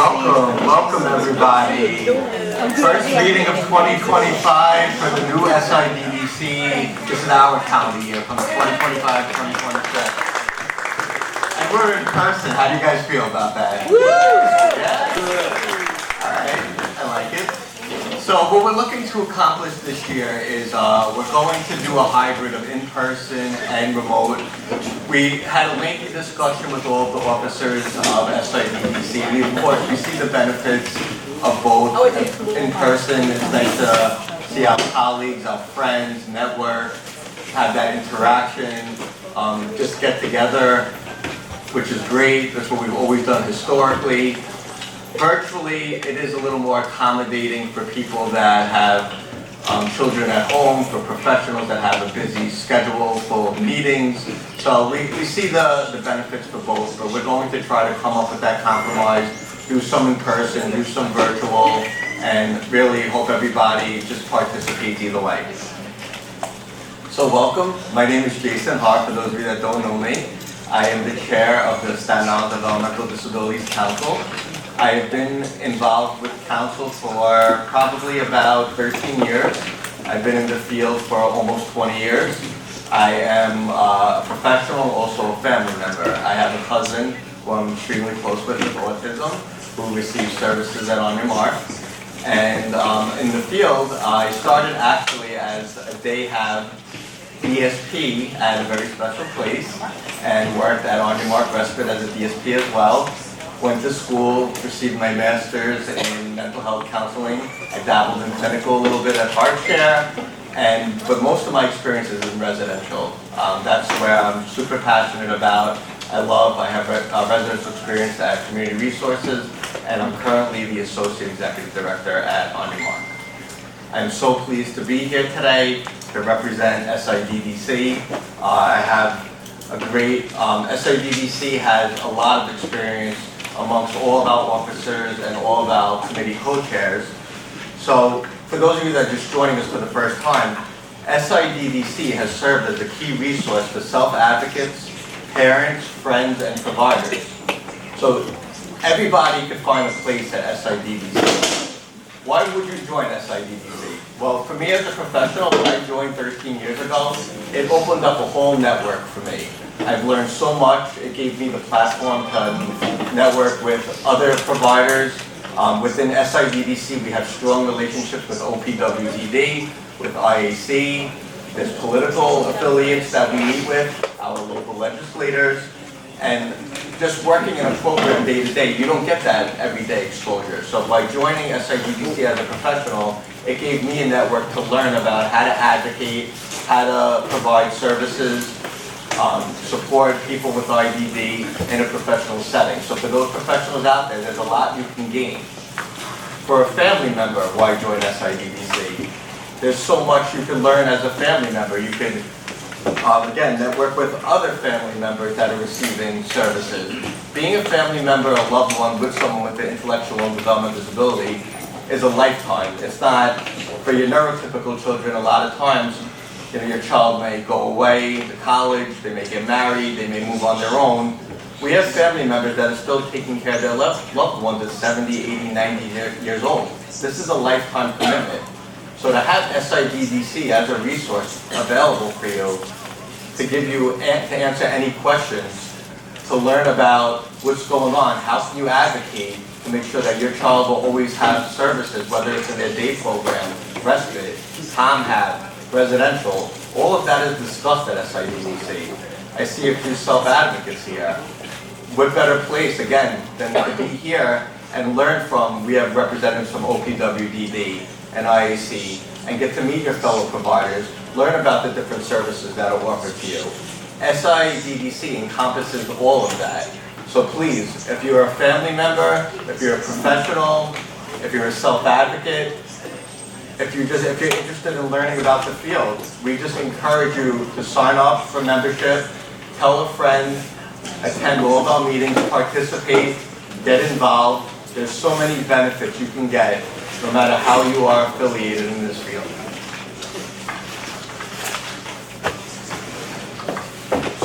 Welcome everybody. First meeting of 2025 for the new SIDDC. This is our calendar year from 2025 to 2026. And we're in person. How do you guys feel about that? Woo! Yeah? Alright, I like it. So what we're looking to accomplish this year is we're going to do a hybrid of in-person and remote. We had a lengthy discussion with all of the officers of SIDDC. Of course, we see the benefits of both. In person, it's nice to see our colleagues, our friends, network, have that interaction, just get together, which is great. That's what we've always done historically. Virtually, it is a little more accommodating for people that have children at home, for professionals that have a busy schedule full of meetings. So we see the benefits for both, but we're going to try to come up with that compromise, do some in person, do some virtual, and really hope everybody just participates either way. So welcome, my name is Jason Hart, for those of you that don't know me. I am the chair of the Staten Developmental Disabilities Council. I have been involved with council for probably about 13 years. I've been in the field for almost 20 years. I am a professional, also a family member. I have a cousin who I'm extremely close with autism, who receives services at On Your Mark. And in the field, I started actually as a day have DSP at a very special place and worked at On Your Mark Respite as a DSP as well. Went to school, received my master's in mental health counseling. I dabbled in clinical a little bit at Heart Care, but most of my experience is in residential. That's where I'm super passionate about. I have residential experience at Community Resources, and I'm currently the Associate Executive Director at On Your Mark. I'm so pleased to be here today to represent SIDDC. I have a great, SIDDC has a lot of experience amongst all of our officers and all of our committee co-chairs. So for those of you that are just joining us for the first time, SIDDC has served as a key resource for self-advocates, parents, friends, and providers. So everybody could find a place at SIDDC. Why would you join SIDDC? Well, for me as a professional, when I joined 13 years ago, it opened up a whole network for me. I've learned so much. It gave me the platform to network with other providers. Within SIDDC, we have strong relationships with OPWDD, with IAC. There's political affiliates that we meet with, our local legislators, and just working in a program day to day, you don't get that everyday exposure. So by joining SIDDC as a professional, it gave me a network to learn about how to advocate, how to provide services, support people with IDD in a professional setting. So for those professionals out there, there's a lot you can gain. For a family member, why join SIDDC? There's so much you can learn as a family member. You can, again, network with other family members that are receiving services. Being a family member, a loved one with someone with an intellectual and developmental disability is a lifetime. It's not, for your neurotypical children, a lot of times, your child may go away to college, they may get married, they may move on their own. We have family members that are still taking care of their loved ones at 70, 80, 90 years old. This is a lifetime commitment. So to have SIDDC as a resource available for you, to give you, to answer any questions, to learn about what's going on, how can you advocate to make sure that your child will always have services, whether it's in their day program, respite, TomHab, residential, all of that is discussed at SIDDC. I see a few self-advocates here. What better place, again, than to be here and learn from, we have representatives from OPWDD and IAC, and get to meet your fellow providers, learn about the different services that are offered to you. SIDDC encompasses all of that. So please, if you're a family member, if you're a professional, if you're a self-advocate, if you're interested in learning about the field, we just encourage you to sign up for membership, tell a friend, attend all of our meetings, participate, get involved. There's so many benefits you can get no matter how you are affiliated in this field.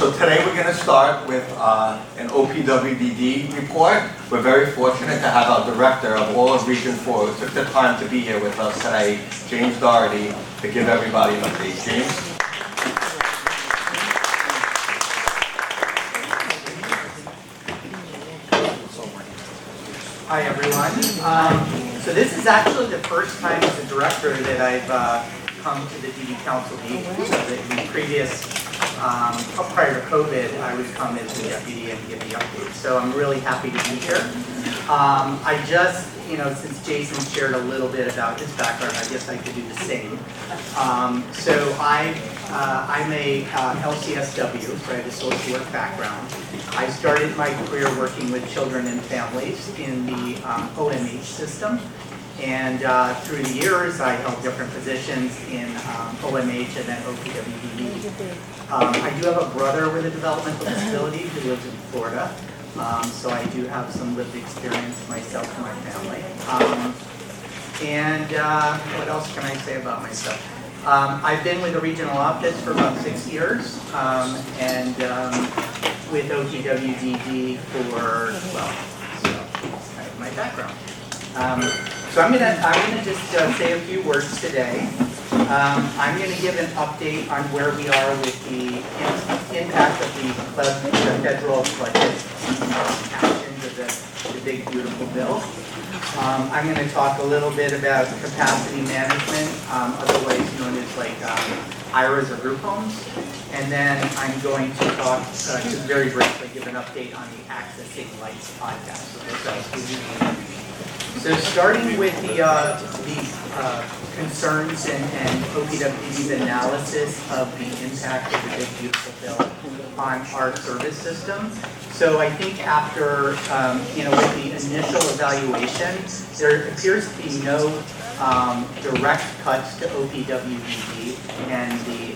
So today we're going to start with an OPWDD report. We're very fortunate to have our director of all of Region 4 who took the time to be here with us today, James Doherty, to give everybody an update. James? Hi everyone. So this is actually the first time as a director that I've come to the DD Council meeting. So the previous, prior to COVID, I would come as the deputy and give the update. So I'm really happy to be here. I just, since Jason shared a little bit about his background, I guess I could do the same. So I'm a LCSW, so I have a social work background. I started my career working with children and families in the OMH system. And through the years, I held different positions in OMH and then OPWDD. I do have a brother with a developmental disability who lives in Florida. So I do have some lived experience myself and my family. What else can I say about myself? I've been with the regional office for about 6 years, and with OPWDD for, well, so that's kind of my background. So I'm gonna just say a few words today. I'm gonna give an update on where we are with the impact of the federal budget actions of the big beautiful bill. I'm going to talk a little bit about capacity management, otherwise known as like IRAs or group homes. And then I'm going to talk, just very briefly, give an update on the Accessing Lights podcast. So starting with the concerns and OPWD's analysis of the impact of the big beautiful bill on our service system. So I think after, with the initial evaluation, there appears to be no direct cuts to OPWDD and the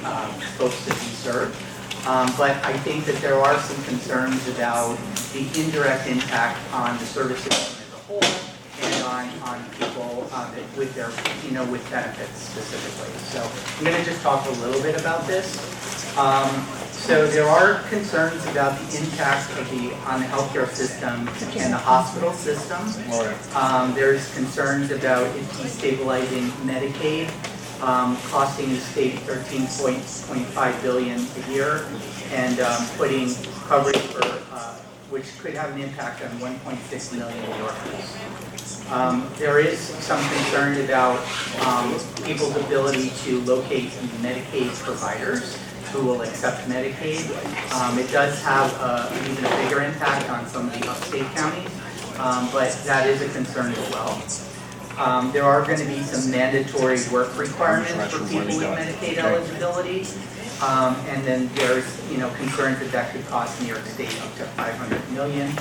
folks that we serve. But I think that there are some concerns about the indirect impact on the service system as a whole and on people with their, with benefits specifically. So I'm going to just talk a little bit about this. So there are concerns about the impact of on the healthcare system and the hospital system. There's concerns about it destabilizing Medicaid, costing the state $13.5 billion a year, and putting coverage for which could have an impact on 1.6 million New Yorkers. There is some concern about people's ability to locate Medicaid providers who will accept Medicaid. It does have even a bigger impact on some of the upstate counties, but that is a concern as well. There are going to be some mandatory work requirements for people with Medicaid eligibility, and then there's concerns that could cost New York State up to $500 million.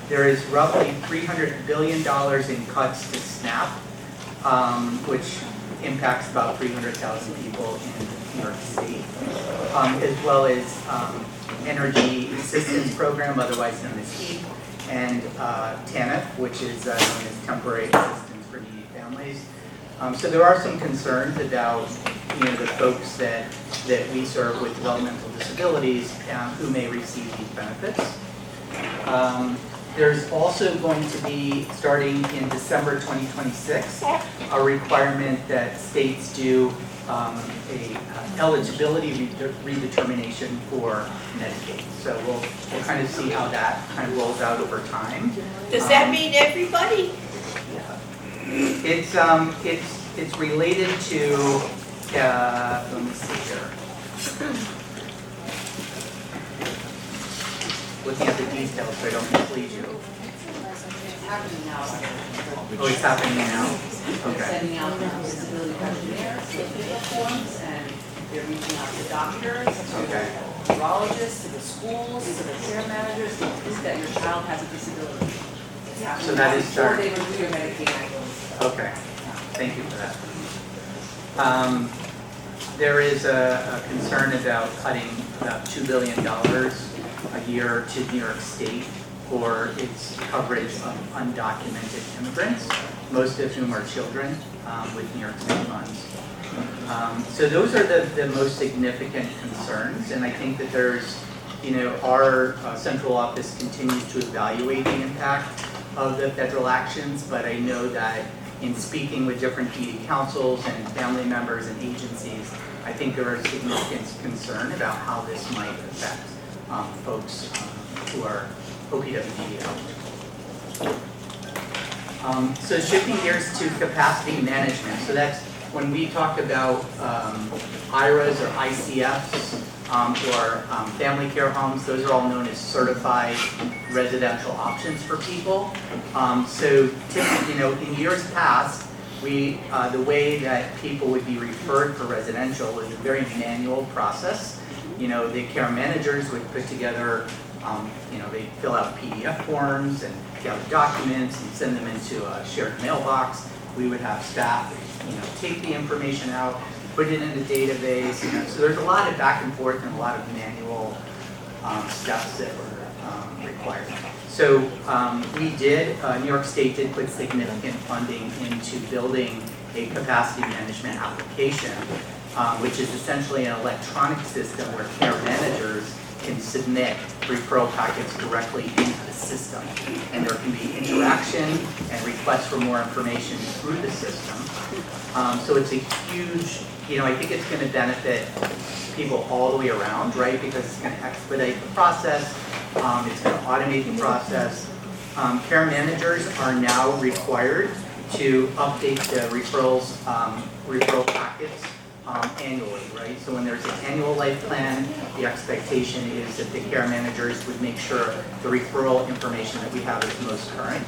There is roughly $300 billion in cuts to SNAP, which impacts about 300,000 people in New York State, as well as Energy Assistance Program, otherwise known as HEAP, and TANF, which is known as Temporary Assistance for Needy Families. So there are some concerns about the folks that we serve with developmental disabilities who may receive these benefits. There's also going to be, starting in December 2026, a requirement that states do a eligibility redetermination for Medicaid. So we'll kind of see how that kind of rolls out over time. Does that mean everybody? Yeah. It's related to, let me see here. Looking at the details so I don't mislead you. It's happening now. Oh, it's happening now? They're Okay. sending out disability questionnaires, individual forms, and they're reaching out to doctors, Okay. to neurologists, to the schools, to the care managers to prove that your child has a disability. It's happening So that now is before starting. they review your Medicaid items. Okay. Thank you for that. There is a concern about cutting about $2 billion a year to New York State for its coverage of undocumented immigrants, most of whom are children with New York State funds. So those are the most significant concerns, and I think that there's, our central office continues to evaluate the impact of the federal actions, but I know that in speaking with different PD councils and family members and agencies, I think there are significant concern about how this might affect folks who are OPWD eligible. So shifting gears to capacity management. So that's when we talk about IRAs or ICFs or family care homes, those are all known as certified residential options for people. So typically, in years past, the way that people would be referred for residential was a very manual process. The care managers would put together, they fill out PDF forms and gather documents and send them into a shared mailbox. We would have staff, take the information out, put it in a database. So there's a lot of back and forth and a lot of manual steps that were required. So New York State did put significant funding into building a capacity management application, which is essentially an electronic system where care managers can submit referral packets directly into the system. And there can be interaction and requests for more information through the system. So it's a huge, I think it's going to benefit people all the way around, right? Because it's going to expedite the process. It's going to automate the process. Care managers are now required to update the referral packets annually, right? So when there's an annual life plan, the expectation is that the care managers would make sure the referral information that we have is most current.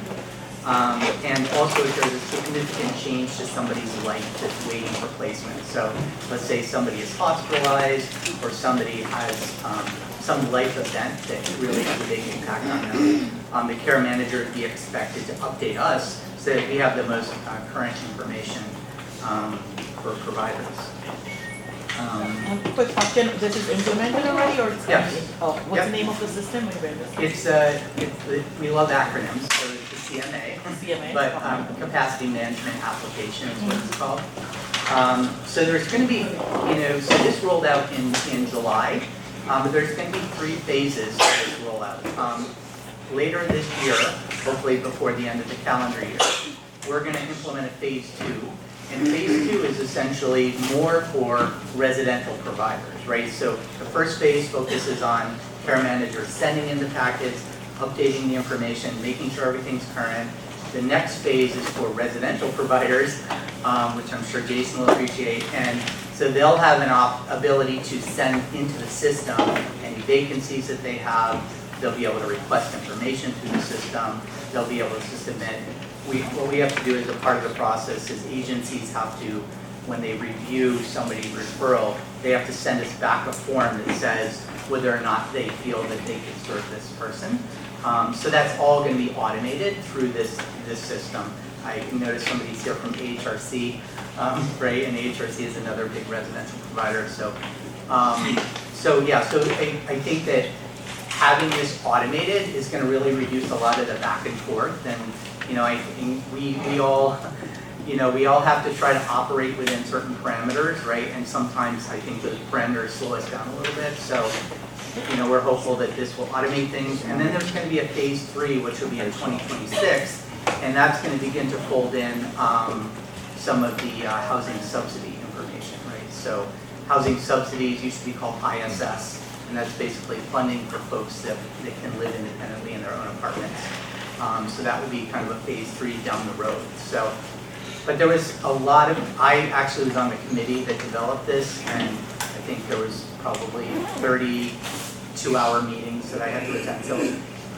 And also if there's a significant change to somebody's life that's waiting for placement. So let's say somebody is hospitalized or somebody has some life event that really has a big impact on them. The care manager would be expected to update us so that we have the most current information for providers. Quick question, this is implemented already or it's Yes. what's the name of the system? We love acronyms, so it's the CMA. CMA? But capacity management application is what it's called. So there's going to be, so this rolled out in July, but there's going to be 3 phases of this rollout. Later this year, hopefully before the end of the calendar year, we're going to implement a phase 2. And phase 2 is essentially more for residential providers, right? So the first phase focuses on care managers sending in the packets, updating the information, making sure everything's current. The next phase is for residential providers, which I'm sure Jason will appreciate. And so they'll have an ability to send into the system any vacancies that they have. They'll be able to request information through the system. They'll be able to submit. What we have to do as a part of the process is agencies have to, when they review somebody's referral, they have to send us back a form that says whether or not they feel that they can serve this person. So that's all going to be automated through this system. I noticed somebody's here from AHRC, right? And AHRC is another big residential provider. So I think that having this automated is going to really reduce a lot of the back and forth. And I think we all have to try to operate within certain parameters, right? And sometimes I think those parameters slow us down a little bit. So, we're hopeful that this will automate things. And then there's going to be a phase 3, which will be in 2026, and that's going to begin to fold in some of the housing subsidy information, right? So, housing subsidies used to be called ISS, and that's basically funding for folks that can live independently in their own apartments. So that would be kind of a phase 3 down the road. So, but there was a lot of, I actually was on the committee that developed this, and I think there was probably 32-hour meetings that I had to attend. So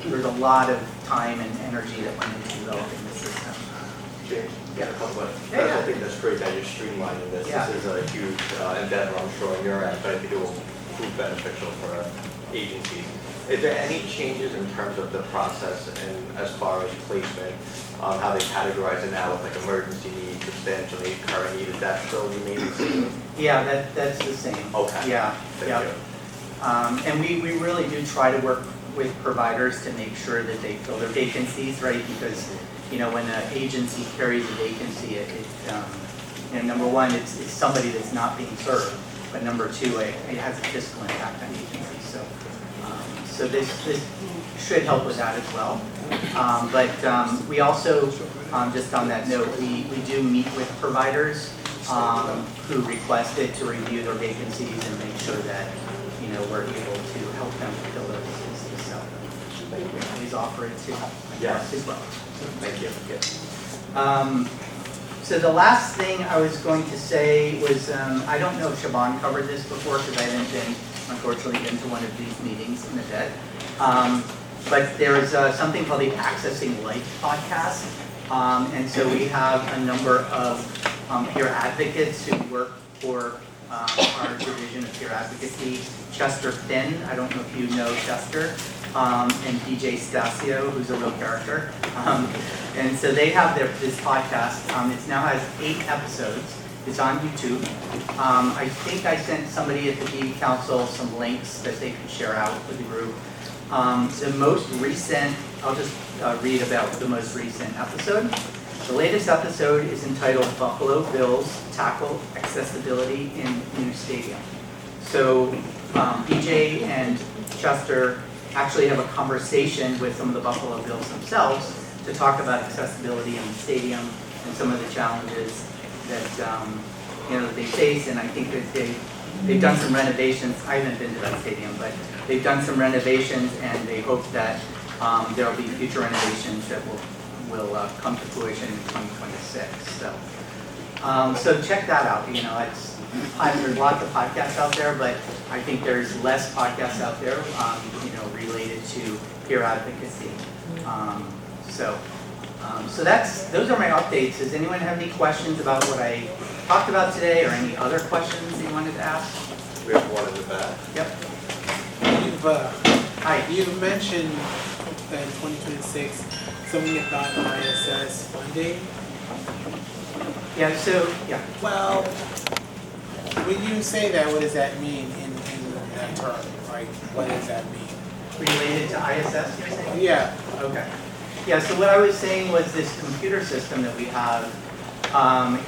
there's a lot of time and energy that went into developing the system. James, Yeah. a couple of Yeah. I think that's great that you're streamlining this. Yeah. This is a huge endeavor, I'm sure, on your end, but I think it will prove beneficial for agencies. Is there any changes in terms of the process and as far as placement, how they categorize it now with like emergency need, substantial need, current need? Is that still remaining the same? Yeah, that's the same. Okay. Yeah, Thank yeah. you. And we really do try to work with providers to make sure that they fill their vacancies, right? Because, when an agency carries a vacancy, number one, it's somebody that's not being served, but number two, it has a fiscal impact on agencies. So this should help with that as well. But we also, just on that note, we do meet with providers who requested to review their vacancies and make sure that, we're able to help them fill those vacancies. So please offer it to us as well. Thank you. Good. So the last thing I was going to say was, I don't know if Siobhan covered this before because I haven't unfortunately been to one of these meetings in a bit. But there is something called the Accessing Life podcast. And so we have a number of peer advocates who work for our division of peer advocacy. Chester Finn, I don't know if you know Chester, and DJ Stasio, who's a real character. And so they have this podcast. It now has 8 episodes. It's on YouTube. I think I sent somebody at the DD Council some links that they could share out with the group. The most recent, I'll just read about the most recent episode. The latest episode is entitled Buffalo Bills Tackle Accessibility in New Stadium. So BJ and Chester actually have a conversation with some of the Buffalo Bills themselves to talk about accessibility in the stadium and some of the challenges that that they face. And I think that they've done some renovations. I haven't been to that stadium, but they've done some renovations, and they hope that there will be future renovations that will come to fruition in 2026. So check that out. There's lots of podcasts out there, but I think there's less podcasts out there, related to peer advocacy. So those are my updates. Does anyone have any questions about what I talked about today, or any other questions you wanted to ask? We have one in the back. Yep. You mentioned that in 2026, something about ISS funding. Yeah. Well, when you say that, what does that mean in that term? Like, what does that mean? Related to ISS, you're saying? Yeah. Okay. Yeah, so what I was saying was this computer system that we have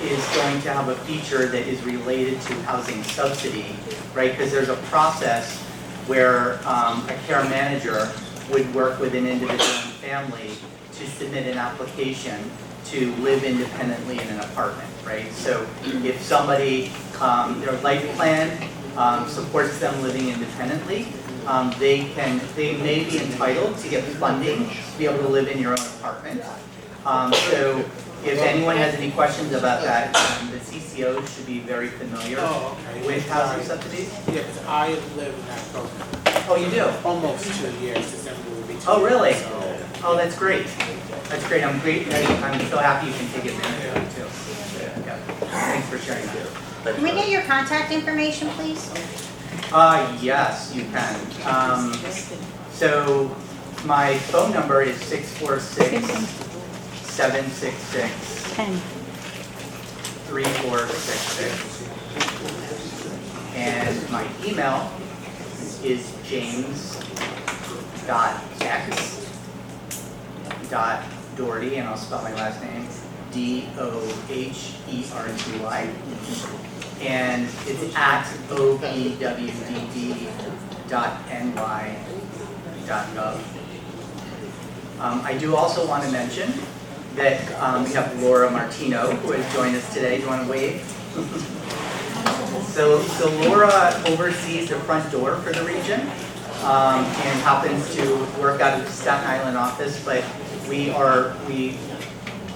is going to have a feature that is related to housing subsidy, right? Because there's a process where a care manager would work with an individual and family to submit an application to live independently in an apartment, right? So if somebody, their life plan supports them living independently, they may be entitled to get funding to be able to live in your own apartment. So if anyone has any questions about that, the CCO should be very familiar with housing subsidies. Yeah, because I live in that program. Oh, you do? Almost 2 years. December will be 2 Oh, really? years, so. Oh, that's great. That's great. I'm so happy you can take advantage of it too. Yeah. Thanks for sharing that. Can we get your contact information, please? Yes, you can. So my phone number is 646-766-3466. And my email is james.x.doherty, and I'll spell my last name, DOHERTY. And it's at obwdd.ny.gov. I do also want to mention that we have Laura Martino, who has joined us today. Do you want to wave? So Laura oversees the front door for the region and happens to work out of the Staten Island office, but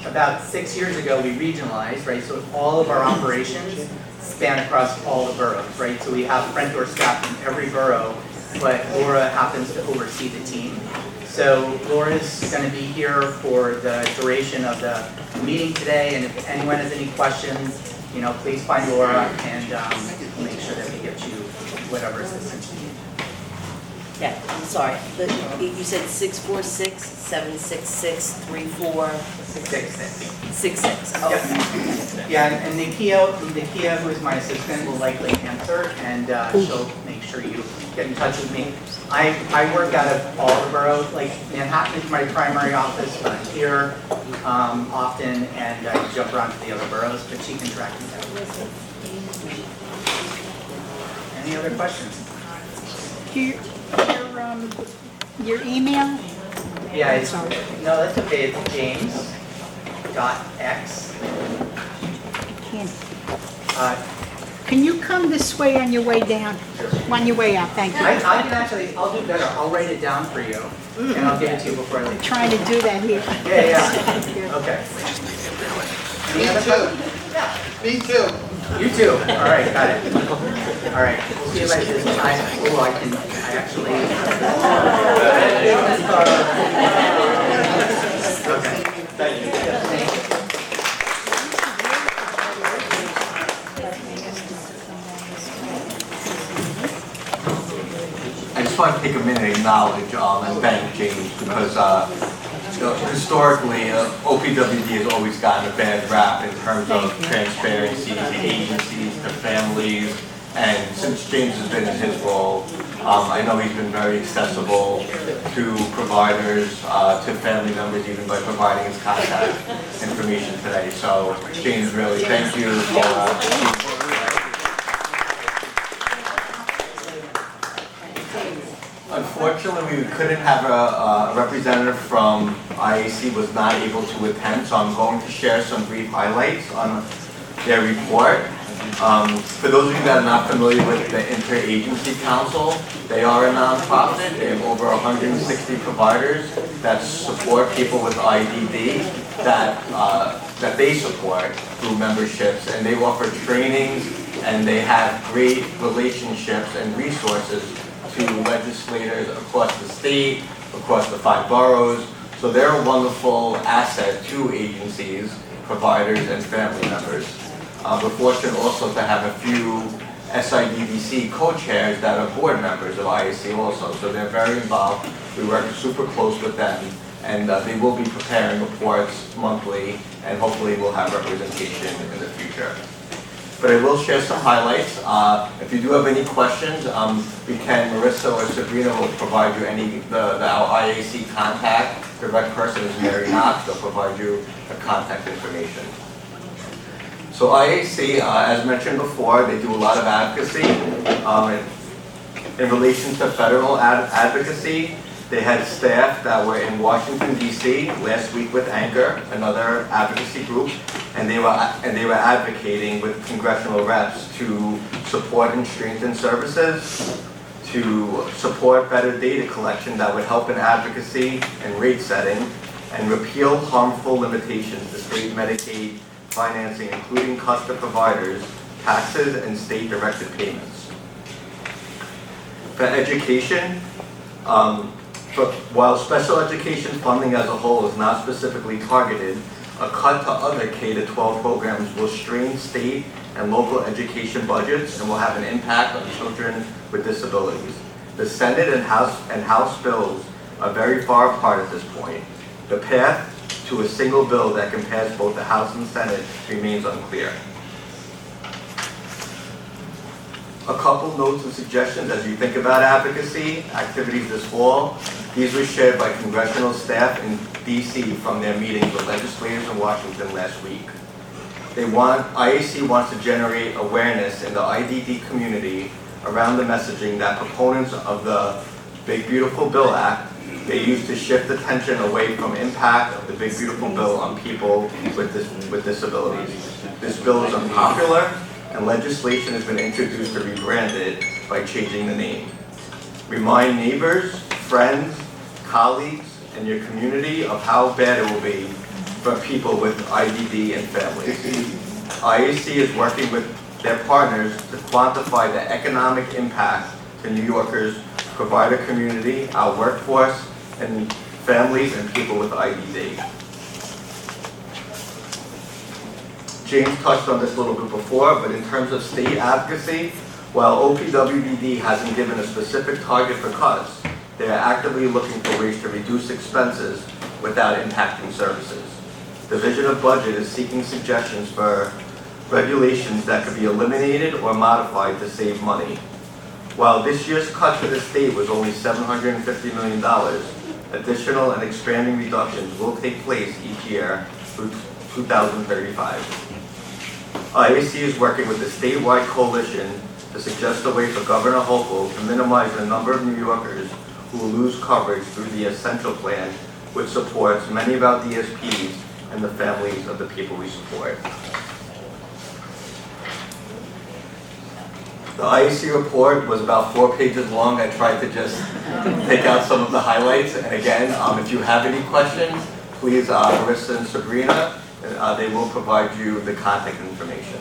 about 6 years ago, we regionalized, right? So all of our operations span across all the boroughs, right? So we have front door staff in every borough, but Laura happens to oversee the team. So Laura's going to be here for the duration of the meeting today, and if anyone has any questions, please find Laura, and we'll make sure that we get you whatever assistance you need. Yeah, I'm sorry. You said 646-766-3466. Oh, Yes. Yeah, and Nikia, who is my assistant, will likely answer, and she'll make sure you get in touch with me. I work out of all the boroughs, like Manhattan is my primary office, but I'm here often, and I jump around to the other boroughs, but she can track me down. Any other questions? Your email? Yeah, it's, no, that's okay, it's James.x. Can't. Can you come this way on your way down? On your way out, thank you. I can actually, I'll do better, I'll write it down for you, and I'll give it to you before I leave. Trying to do that here. Yeah, okay. Any other questions? Me too. You too, all right, got it. All right, we'll see about this, I actually. Okay. Thank you. I just want to take a minute and acknowledge and thank James because historically OPWD has always gotten a bad rap in terms of transparency to agencies, to families, and since James has been in his role, I know he's been very accessible to providers, to family members, even by providing his contact information today. So James, really thank you for Unfortunately, we couldn't have a representative from IAC was not able to attend, so I'm going to share some brief highlights on their report. For those of you that are not familiar with the Interagency Council, they are a nonprofit. They have over 160 providers that support people with IDD that they support through memberships, and they offer trainings, and they have great relationships and resources to legislators across the state, across the 5 boroughs. So they're a wonderful asset to agencies, providers, and family members. We're fortunate also to have a few SIDDC co-chairs that are board members of IAC also, so they're very involved. We work super close with them, and they will be preparing reports monthly, and hopefully we'll have representation in the future. But I will share some highlights. If you do have any questions, Marissa or Sabrina will provide you our IAC contact. The direct person is Mary Knox. They'll provide you the contact information. So IAC, as mentioned before, they do a lot of advocacy. In relation to federal advocacy, they had staff that were in Washington, D.C. last week with Anchor, another advocacy group, and they were advocating with congressional reps to support and strengthen services, to support better data collection that would help in advocacy and rate setting, and repeal harmful limitations to state Medicaid financing, including cuts to providers, taxes, and state-directed payments. For education, while special education funding as a whole is not specifically targeted, a cut to other K-12 programs will strain state and local education budgets and will have an impact on children with disabilities. The Senate and House bills are very far apart at this point. The path to a single bill that can pass both the House and Senate remains unclear. A couple notes and suggestions as you think about advocacy activities this fall. These were shared by congressional staff in D.C. from their meetings with legislators in Washington last week. IAC wants to generate awareness in the IDD community around the messaging that proponents of the Big Beautiful Bill Act, they use to shift attention away from impact of the Big Beautiful Bill on people with disabilities. This bill is unpopular, and legislation has been introduced to rebrand it by changing the name. Remind neighbors, friends, colleagues, and your community of how bad it will be for people with IDD and families. IAC is working with their partners to quantify the economic impact to New Yorkers, provider community, our workforce, and families and people with IDD. James touched on this a little bit before, but in terms of state advocacy, while OPWDD hasn't given a specific target for cuts, they are actively looking for ways to reduce expenses without impacting services. The Division of Budget is seeking suggestions for regulations that could be eliminated or modified to save money. While this year's cut to the state was only $750 million, additional and expanding reductions will take place each year through 2035. IAC is working with the statewide coalition to suggest a way for Governor Hochul to minimize the number of New Yorkers who will lose coverage through the Essential Plan, which supports many of our DSPs and the families of the people we support. The IAC report was about 4 pages long. I tried to just pick out some of the highlights. And again, if you have any questions, please, Marissa and Sabrina, they will provide you the contact information.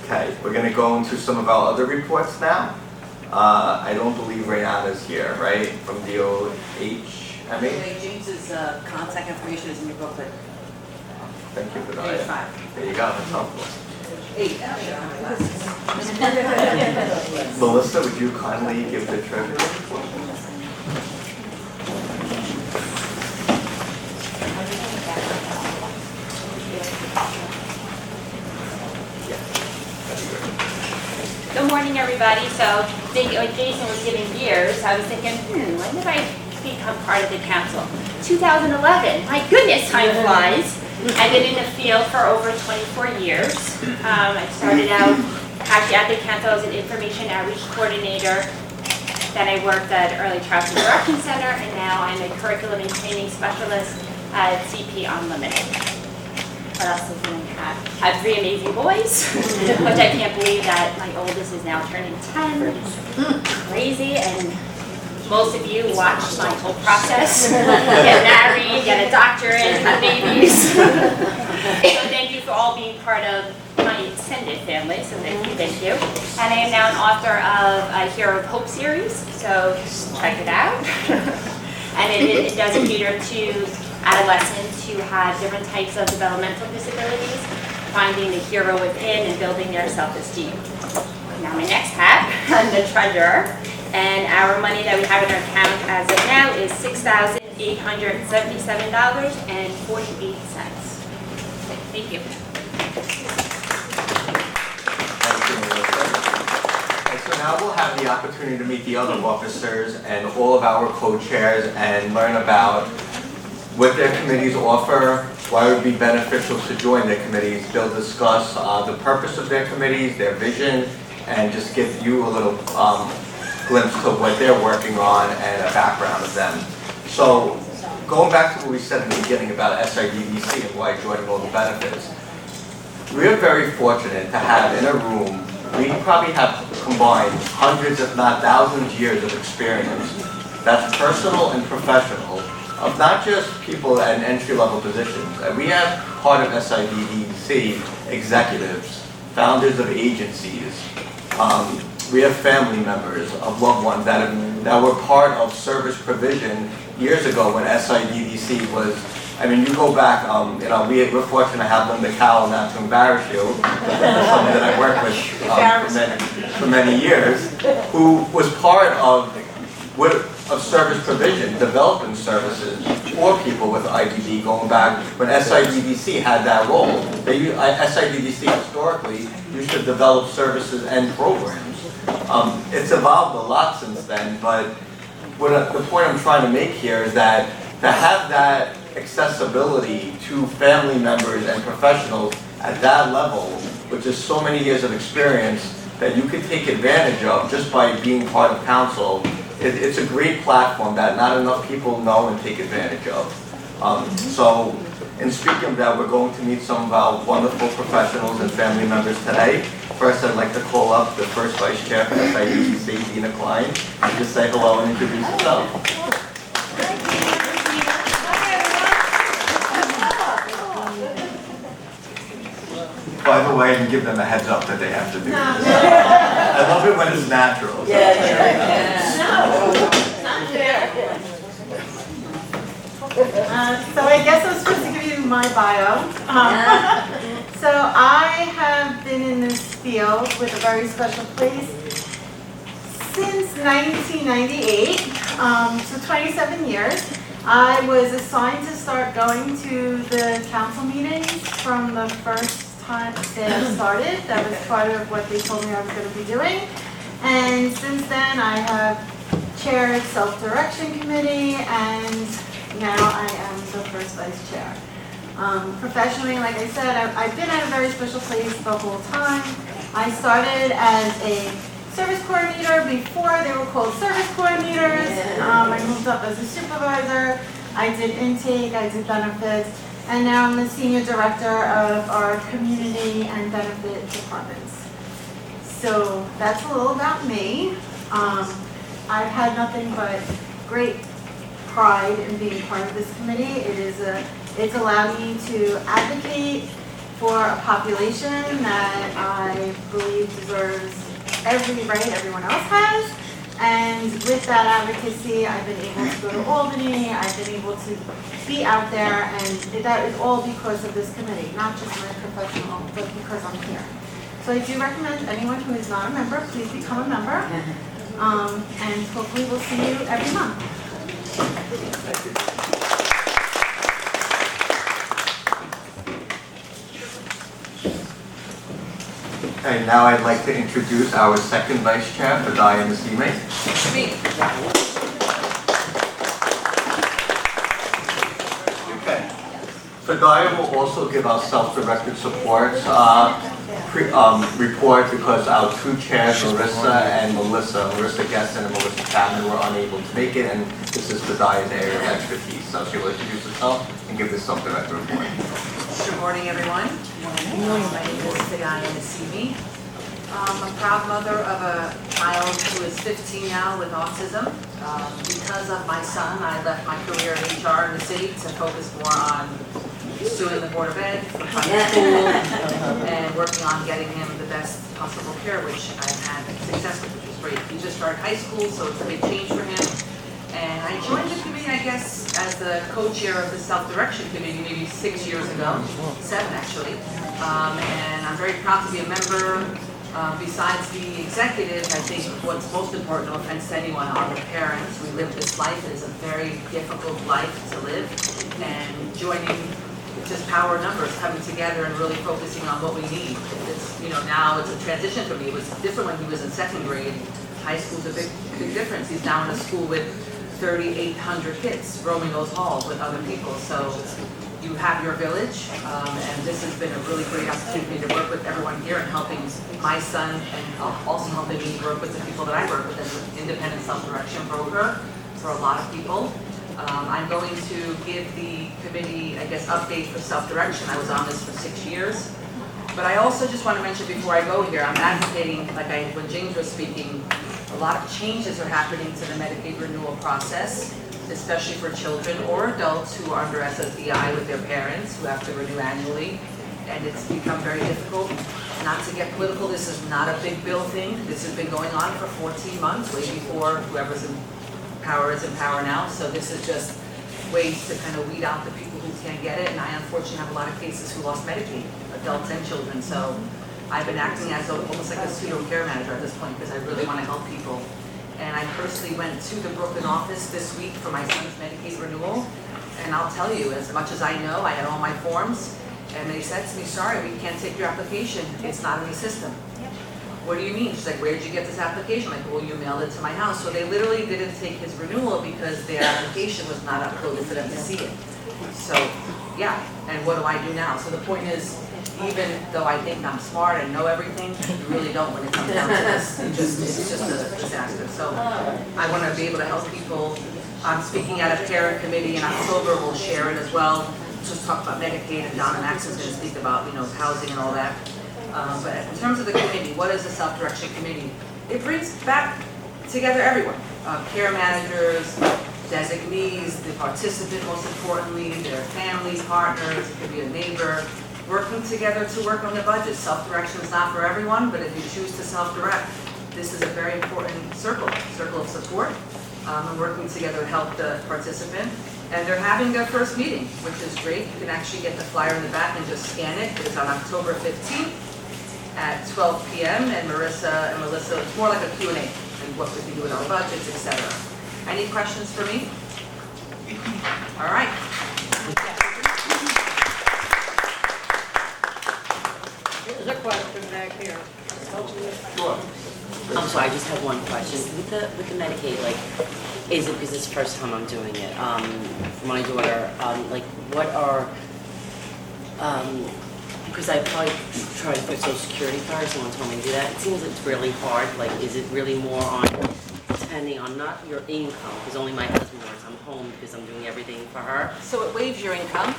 Okay, we're going to go into some of our other reports now. I don't believe Rayanna's here, right? From DOHMA? Anyway, James's contact information is in your booklet. Thank you for that. Page 5. There you go, that's helpful. 8. Melissa, would you kindly give the treasurer report? Good morning, everybody. So, when Jason was giving years, I was thinking, when did I become part of the council? 2011. My goodness, time flies. I've been in the field for over 24 years. I started out actually at the council as an information outreach coordinator. Then I worked at Early Childhood Direction Center, and now I'm a curriculum and training specialist at CP Unlimited. What else does anyone have? I have 3 amazing boys, which I can't believe that my oldest is now turning 10. Crazy, and most of you watched my whole process. Get married, get a doctorate, have babies. So thank you for all being part of my extended family, so thank you. And I am now an author of a Hero of Hope series, so check it out. And it does cater to adolescents who have different types of developmental disabilities, finding the hero within and building their self-esteem. Now my next hat, I'm the treasurer, and our money that we have in our account as of now is $6,877.48. Thank you. Thank you, Melissa. And so now we'll have the opportunity to meet the other officers and all of our co-chairs and learn about what their committees offer, why it would be beneficial to join their committees. They'll discuss the purpose of their committees, their vision, and just give you a little glimpse to what they're working on and a background of them. So going back to what we said in the beginning about SIDDC and why joining all the benefits, we're very fortunate to have in a room, we probably have combined hundreds if not thousands of years of experience that's personal and professional of not just people at entry-level positions. And we have part of SIDDC executives, founders of agencies. We have family members of loved ones that were part of service provision years ago when SIDDC was, I mean, you go back, we're fortunate to have Linda Cowell, not to embarrass you, someone that I worked with for many years, who was part of service provision, developing services for people with IDD, going back when SIDDC had that role. SIDDC historically used to develop services and programs. It's evolved a lot since then, but the point I'm trying to make here is that to have that accessibility to family members and professionals at that level, which is so many years of experience that you could take advantage of just by being part of council, it's a great platform that not enough people know and take advantage of. So in speaking of that, we're going to meet some of our wonderful professionals and family members today. First, I'd like to call up the first vice chair for SIDDC, Dina Klein, and just say hello and introduce yourself. By the way, and give them a heads up that they have to do this. I love it when it's natural. So So I guess I'm supposed to give you my bio. So I have been in this field with a very special place since 1998, so 27 years. I was assigned to start going to the council meetings from the first time they started. That was part of what they told me I was going to be doing. And since then, I have chaired self-direction committee, and now I am the first vice chair. Professionally, like I said, I've been at a very special place the whole time. I started as a service coordinator before they were called service coordinators. I moved up as a supervisor. I did intake, I did benefits, and now I'm the senior director of our community and benefit departments. So that's a little about me. I've had nothing but great pride in being part of this committee. It's allowed me to advocate for a population that I believe deserves every right everyone else has. And with that advocacy, I've been able to go to Albany, I've been able to be out there, and that is all because of this committee, not just my professional, but because I'm here. So I do recommend anyone who is not a member, please become a member. And hopefully we'll see you every month. Okay, now I'd like to introduce our second vice chair, Bialer, Ms. Ime. Okay. Bialer will also give our self-directed support report because our two chairs, Marissa Gesson and Melissa Chapman, were unable to make it, and this is Bialer's area of expertise. So she will introduce herself and give the self-directed report. Good morning, everyone. My name is Bialer. I'm a proud mother of a child who is 15 now with autism. Because of my son, I left my career in HR in the city to focus more on pursuing the Board of Ed, finding school, and working on getting him the best possible care, which I've had success with, which is great. He just started high school, so it's a big change for him. And I joined the committee, I guess, as the co-chair of the self-direction committee maybe 6 years ago, 7 actually. And I'm very proud to be a member. Besides the executives, I think what's most important, no offense to anyone, are the parents. We live this life. It is a very difficult life to live. And joining just power numbers, coming together and really focusing on what we need. It's, now it's a transition for me. It was different when he was in second grade. High school's a big difference. He's now in a school with 3,800 kids roaming those halls with other people. So you have your village, and this has been a really great opportunity to work with everyone here and helping my son, and also helping me work with the people that I work with as an independent self-direction broker for a lot of people. I'm going to give the committee, I guess, update for self-direction. I was on this for 6 years. But I also just want to mention before I go here, I'm advocating, when James was speaking, a lot of changes are happening to the Medicaid renewal process, especially for children or adults who are under SSDI with their parents who have to renew annually. And it's become very difficult. Not to get political, this is not a big bill thing. This has been going on for 14 months, way before whoever's in power is in power now. So this is just ways to kind of weed out the people who can't get it. And I unfortunately have a lot of cases who lost Medicaid, adults and children. So I've been acting as almost like a pseudo care manager at this point because I really want to help people. And I personally went to the Brooklyn office this week for my son's Medicaid renewal. And I'll tell you, as much as I know, I had all my forms. And they said to me, sorry, we can't take your application. It's not in the system. What do you mean? She's like, where did you get this application? I'm like, well, you mailed it to my house. So they literally didn't take his renewal because their application was not uploaded for them to see it. So, yeah, and what do I do now? So the point is, even though I think I'm smart and know everything, you really don't when it comes down to this. It's just a disaster. So I want to be able to help people. I'm speaking at a parent committee in October. We'll share it as well. Just talk about Medicaid, and Donna Max is going to speak about, housing and all that. But in terms of the committee, what is the self-direction committee? It brings back together everyone, care managers, designees, the participant most importantly, their family, partners, it could be a neighbor, working together to work on the budget. Self-direction is not for everyone, but if you choose to self-direct, this is a very important circle of support, and working together to help the participant. And they're having their first meeting, which is great. You can actually get the flyer in the back and just scan it. It's on October 15th at 12 p.m. And Marissa and Melissa, it's more like a Q&A, and what we can do with our budgets, etc. Any questions for me? All right. There's a question back here. Sure. I'm sorry, I just have one question. With the Medicaid, like, is it because it's the first time I'm doing it? For my daughter, like, what are, because I probably tried to put Social Security card, someone told me to do that. It seems it's really hard. Like, is it really more on, depending on not your income, because only my husband works. I'm home because I'm doing everything for her. So it waives your income.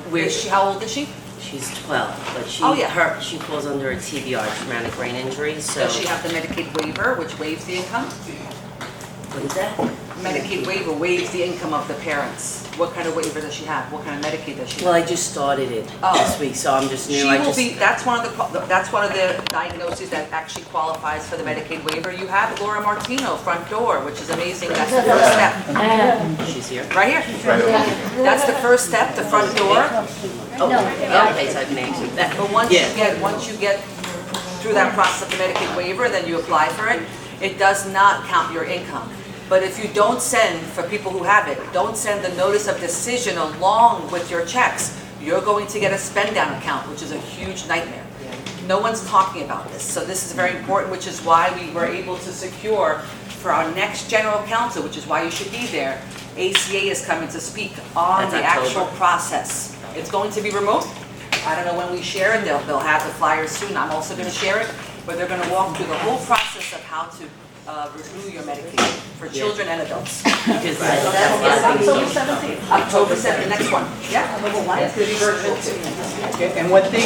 Where- How old is she? She's 12, but Oh, yeah. she falls under a TBI, traumatic brain injury, so. Does she have the Medicaid waiver, which waives the income? What is that? Medicaid waiver waives the income of the parents. What kind of waiver does she have? What kind of Medicaid does she have? Well, I just started it Oh. this week, so I'm just new. She I will just- be, that's one of the diagnoses that actually qualifies for the Medicaid waiver. You have Laura Martino, front door, which is amazing. That's the first step. She's here. Right here. That's the first step, the front door. Oh, okay, so I can answer that. But once Yeah. you get through that process of the Medicaid waiver, then you apply for it. It does not count your income. But if you don't send, for people who have it, don't send the notice of decision along with your checks, you're going to get a spend down account, which is a huge nightmare. No one's talking about this. So this is very important, which is why we were able to secure for our next general counsel, which is why you should be there. ACA is coming to speak on That's the October. actual process. It's going to be remote. I don't know when we share it. They'll have the flyers soon. I'm also going to share it. But they're going to walk through the whole process of how to renew your Medicaid for children and adults. Because October 17th. October 7th, the next one. Yeah. It's going to be virtual too. Okay, and one thing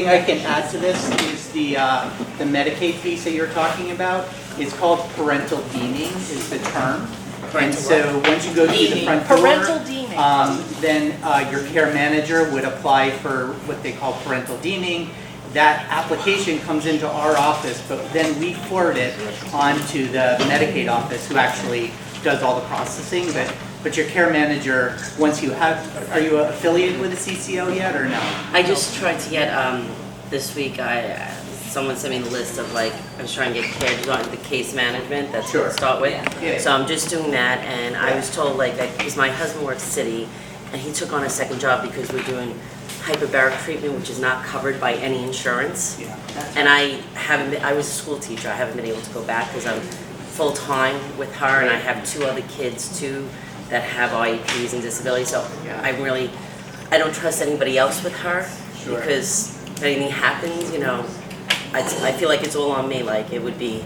I can add to this, is the Medicaid piece that you're talking about. It's called parental deeming is the term. And so once you go through the front door, then your care manager would apply for what they call parental deeming. That application comes into our office, but then we forward it onto the Medicaid office, who actually does all the processing. But your care manager, once you have, are you affiliated with the CCO yet or no? I just tried to get, this week, someone sent me the list of like, I was trying to get care, the case management, that's what Sure. to start with. Yeah. So I'm just doing that, and I was told like that, because my husband works city, and he took on a second job because we're doing hyperbaric treatment, which is not covered by any insurance. Yeah. And I was a school teacher, I haven't been able to go back because I'm full-time with her, and I have 2 other kids too that have IEPs and disabilities, so I don't trust anybody else with her. Sure. Because if anything happens, I feel like it's all on me, like it would be,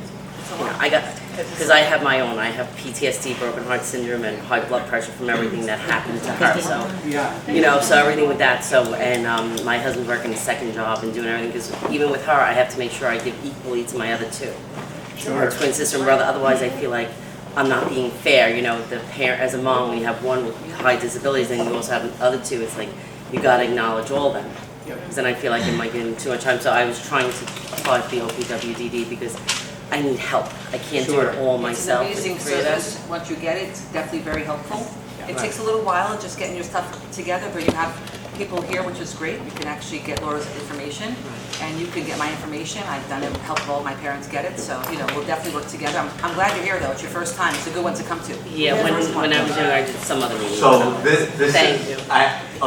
because I have my own, I have PTSD, broken heart syndrome, and high blood pressure from everything that happened to her, so, Yeah. so everything with that, so, and my husband's working a second job and doing everything, because even with her, I have to make sure I give equally to my other 2. Her twin sister and brother, otherwise I feel like I'm not being fair, the parent, as a mom, when you have one with high disabilities, and you also have the other 2, it's like, you gotta acknowledge all of them. Because then I feel like it might give them too much time, so I was trying to apply for the OPWDD because I need help. I can't do it all myself. It's an amazing with the 3 of us. service. Once you get it, it's definitely very helpful. It Right. takes a little while just getting your stuff together, but you have people here, which is great. You can actually get Laura's information, and you can get my information. I've done it, helped all my parents get it, so, we'll definitely work together. I'm glad you're here, though. It's your first time. It's a good one to come to. Yeah, when I was younger, I did some other meetings. So this Thank is, you.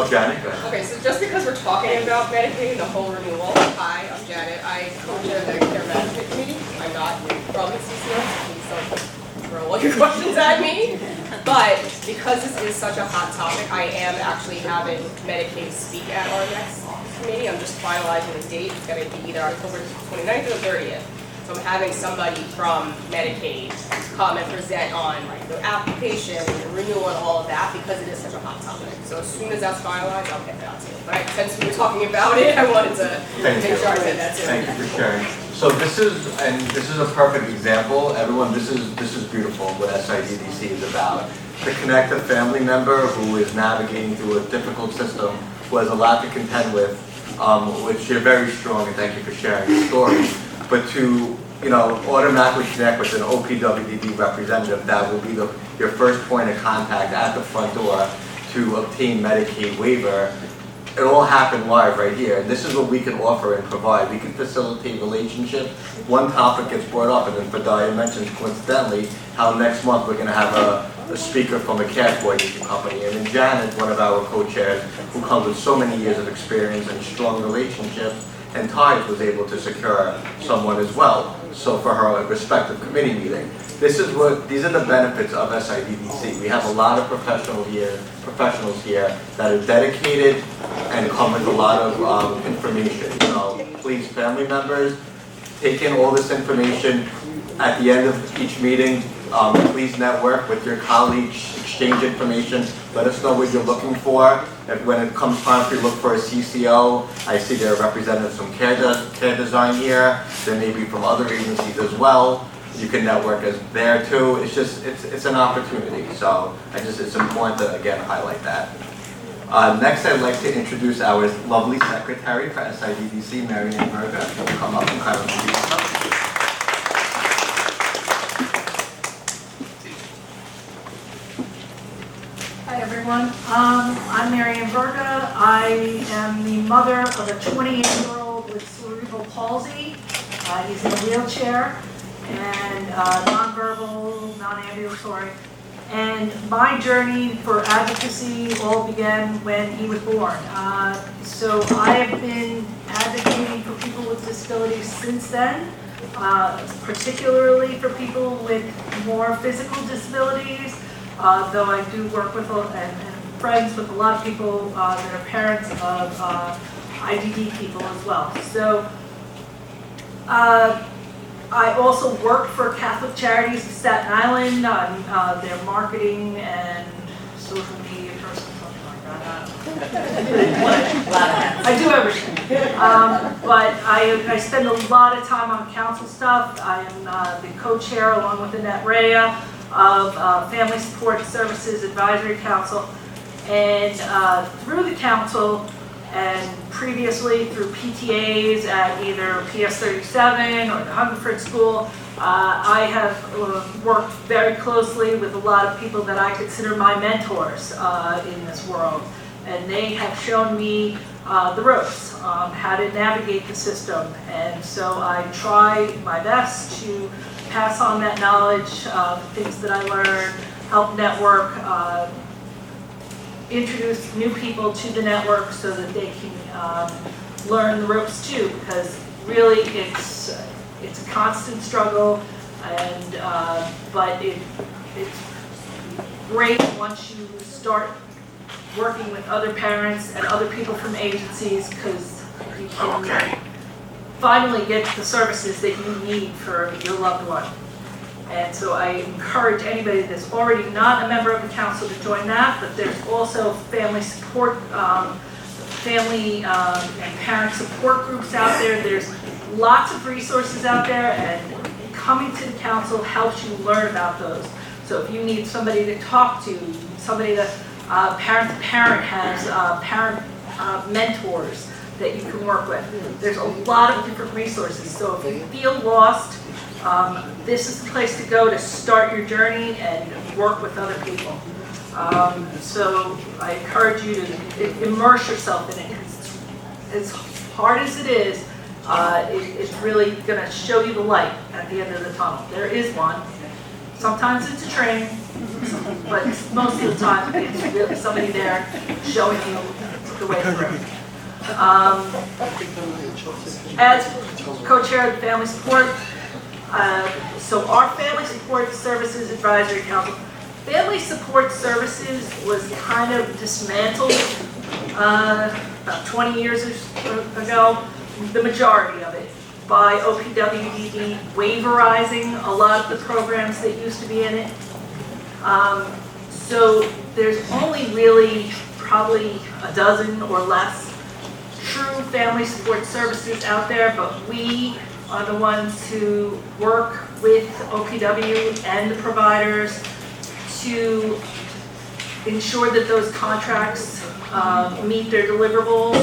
Janet, go ahead. Okay, so just because we're talking about Medicaid and the whole renewal, hi, I'm Janet. I co-chair the care management committee. I'm not from the CCO, so please don't throw all your questions at me. But because this is such a hot topic, I am actually having Medicaid speak at our next committee. I'm just finalizing the date. It's going to be either October 29th or the 30th. So I'm having somebody from Medicaid come and present on the application, the renewal, and all of that, because it is such a hot topic. So as soon as that's finalized, I'll get that to you. But since we were talking about it, I wanted to Thank make you. sure I said that too. Thank you for sharing. So this is a perfect example. Everyone, this is beautiful what SIDDC is about. To connect a family member who is navigating through a difficult system, who has a lot to contend with, which you're very strong, and thank you for sharing your story. But to automatically connect with an OPWDD representative that will be your first point of contact at the front door to obtain Medicaid waiver. It all happened live right here. And this is what we can offer and provide. We can facilitate relationships. One topic gets brought up, and then Fadaya mentioned coincidentally how next month we're going to have a speaker from a cash coordination company. And then Janet, one of our co-chairs, who comes with so many years of experience and strong relationships, and Tides was able to secure someone as well, so for her respective committee meeting. These are the benefits of SIDDC. We have a lot of professionals here that are dedicated and come with a lot of information. So please, family members, take in all this information. At the end of each meeting, please network with your colleagues, exchange information, let us know what you're looking for. And when it comes time for you to look for a CCO, I see there are representatives from Care Design here, there may be from other agencies as well. You can network as there too. It's just, it's an opportunity. So it's important to again highlight that. Next, I'd like to introduce our lovely secretary for SIDDC, Marianne Berger. She'll come up and kind of introduce herself. Hi everyone, I'm Marianne Berga. I am the mother of a 28-year-old with cerebral palsy. He's in a wheelchair and nonverbal, non-ambulatory. And my journey for advocacy all began when he was born. So I have been advocating for people with disabilities since then, particularly for people with more physical disabilities. Though I do work with and friends with a lot of people that are parents of IDD people as well. So I also worked for Catholic Charities of Staten Island on their marketing and social media person, something like that. I do everything. But I spend a lot of time on council stuff. I am the co-chair along with Annette Rea of Family Support Services Advisory Council, and through the council and previously through PTAs at either PS 37 or the Hungerford School, I have worked very closely with a lot of people that I consider my mentors in this world, and they have shown me the ropes, how to navigate the system, and so I try my best to pass on that knowledge, things that I learned, help network, introduce new people to the network so that they can learn the ropes too, because really it's a constant struggle, and but it's great once you start working with other parents and other people from agencies, because you can finally get the services that you need for your loved one. And so I encourage anybody that's already not a member of the council to join that, but there's also family support, family and parent support groups out there. There's lots of resources out there, and coming to the council helps you learn about those. So if you need somebody to talk to, somebody that parent to parent has parent mentors that you can work with. There's a lot of different resources. So if you feel lost, this is the place to go to start your journey and work with other people. So I encourage you to immerse yourself in it. As hard as it is, it's really going to show you the light at the end of the tunnel. There is one. Sometimes it's a train, but most of the time it's really somebody there showing you the way through. As co-chair of the Family Support, so our Family Support Services Advisory Council, Family Support Services was kind of dismantled about 20 years ago, the majority of it, by OPWDD waiverizing a lot of the programs that used to be in it. So there's only really probably a dozen or less true family support services out there, but we are the ones who work with OPW and the providers to ensure that those contracts meet their deliverables.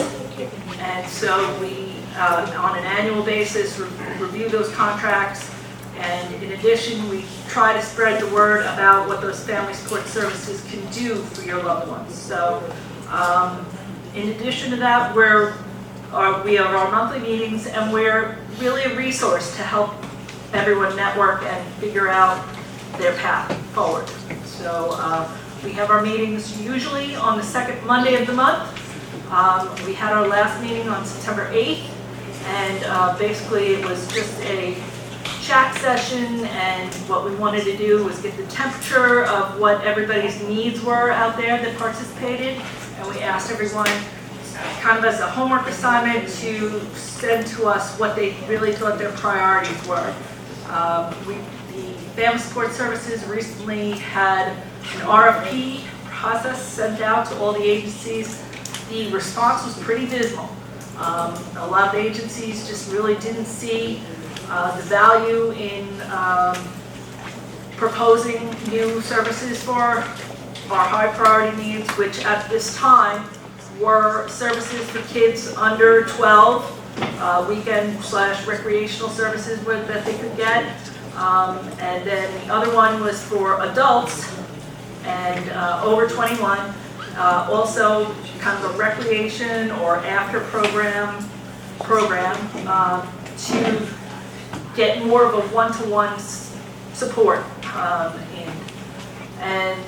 And so we, on an annual basis, review those contracts. And in addition, we try to spread the word about what those family support services can do for your loved ones. So in addition to that, we have our monthly meetings, and we're really a resource to help everyone network and figure out their path forward. So we have our meetings usually on the second Monday of the month. We had our last meeting on September 8th, And basically, it was just a chat session, and what we wanted to do was get the temperature of what everybody's needs were out there that participated. And we asked everyone, kind of as a homework assignment, to send to us what they really thought their priorities were. The Family Support Services recently had an RFP process sent out to all the agencies. The response was pretty dismal. A lot of agencies just really didn't see the value in proposing new services for our high priority needs, which at this time were services for kids under 12, weekend/recreational services that they could get. And then the other one was for adults and over 21. Also kind of a recreation or after program to get more of a one-to-one support. And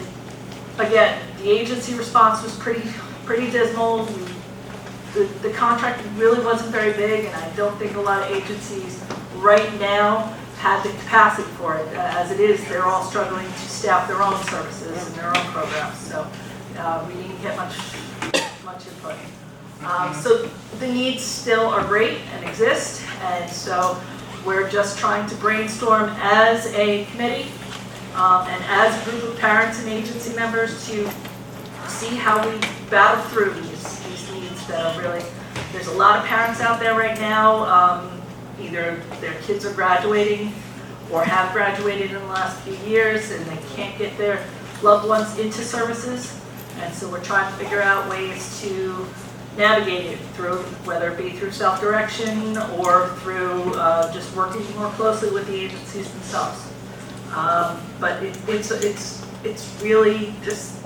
again, the agency response was pretty dismal. The contract really wasn't very big, and I don't think a lot of agencies right now have the capacity for it. As it is, they're all struggling to staff their own services and their own programs, so we didn't get much input. So the needs still are great and exist, and so we're just trying to brainstorm as a committee and as a group of parents and agency members to see how we battle through these needs that are really, there's a lot of parents out there right now, either their kids are graduating or have graduated in the last few years and they can't get their loved ones into services. And so we're trying to figure out ways to navigate it through, whether it be through self-direction or through just working more closely with the agencies themselves. But it's really just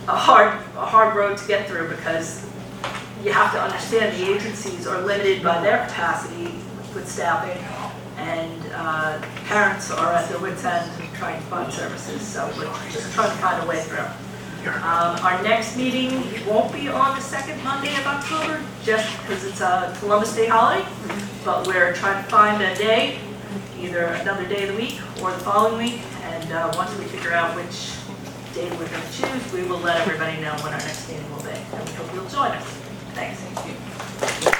a hard road to get through, because you have to understand the agencies are limited by their capacity with staffing, and parents are at their wits' end trying to find services. So we're just trying to find a way through. Our next meeting won't be on the second Monday of October, just because it's a Columbus Day holiday, but we're trying to find a day, either another day of the week or the following week, and once we figure out which day we're going to choose, we will let everybody know when our next meeting will be, and we hope you'll join us. Thanks. Thank you.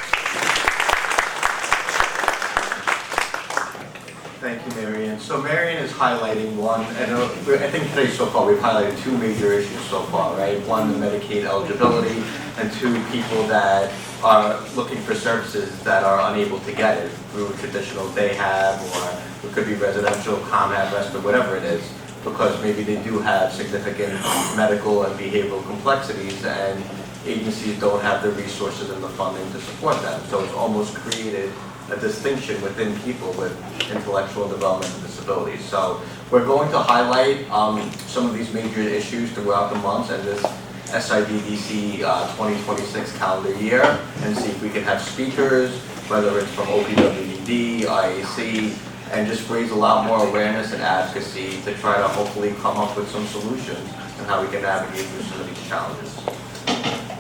Thank you, Marion. So Marion is highlighting one, and I think today so far we've highlighted two major issues so far, right? One, the Medicaid eligibility, and two, people that are looking for services that are unable to get it through traditional day have, or it could be residential, ComHab, respite, whatever it is, because maybe they do have significant medical and behavioral complexities, and agencies don't have the resources and the funding to support them. So it's almost created a distinction within people with intellectual and developmental disabilities. So we're going to highlight some of these major issues throughout the months and this SIDDC 2026 calendar year, and see if we can have speakers, whether it's from OPWED, IAC, and just raise a lot more awareness and advocacy to try to hopefully come up with some solutions and how we can navigate through some of these challenges.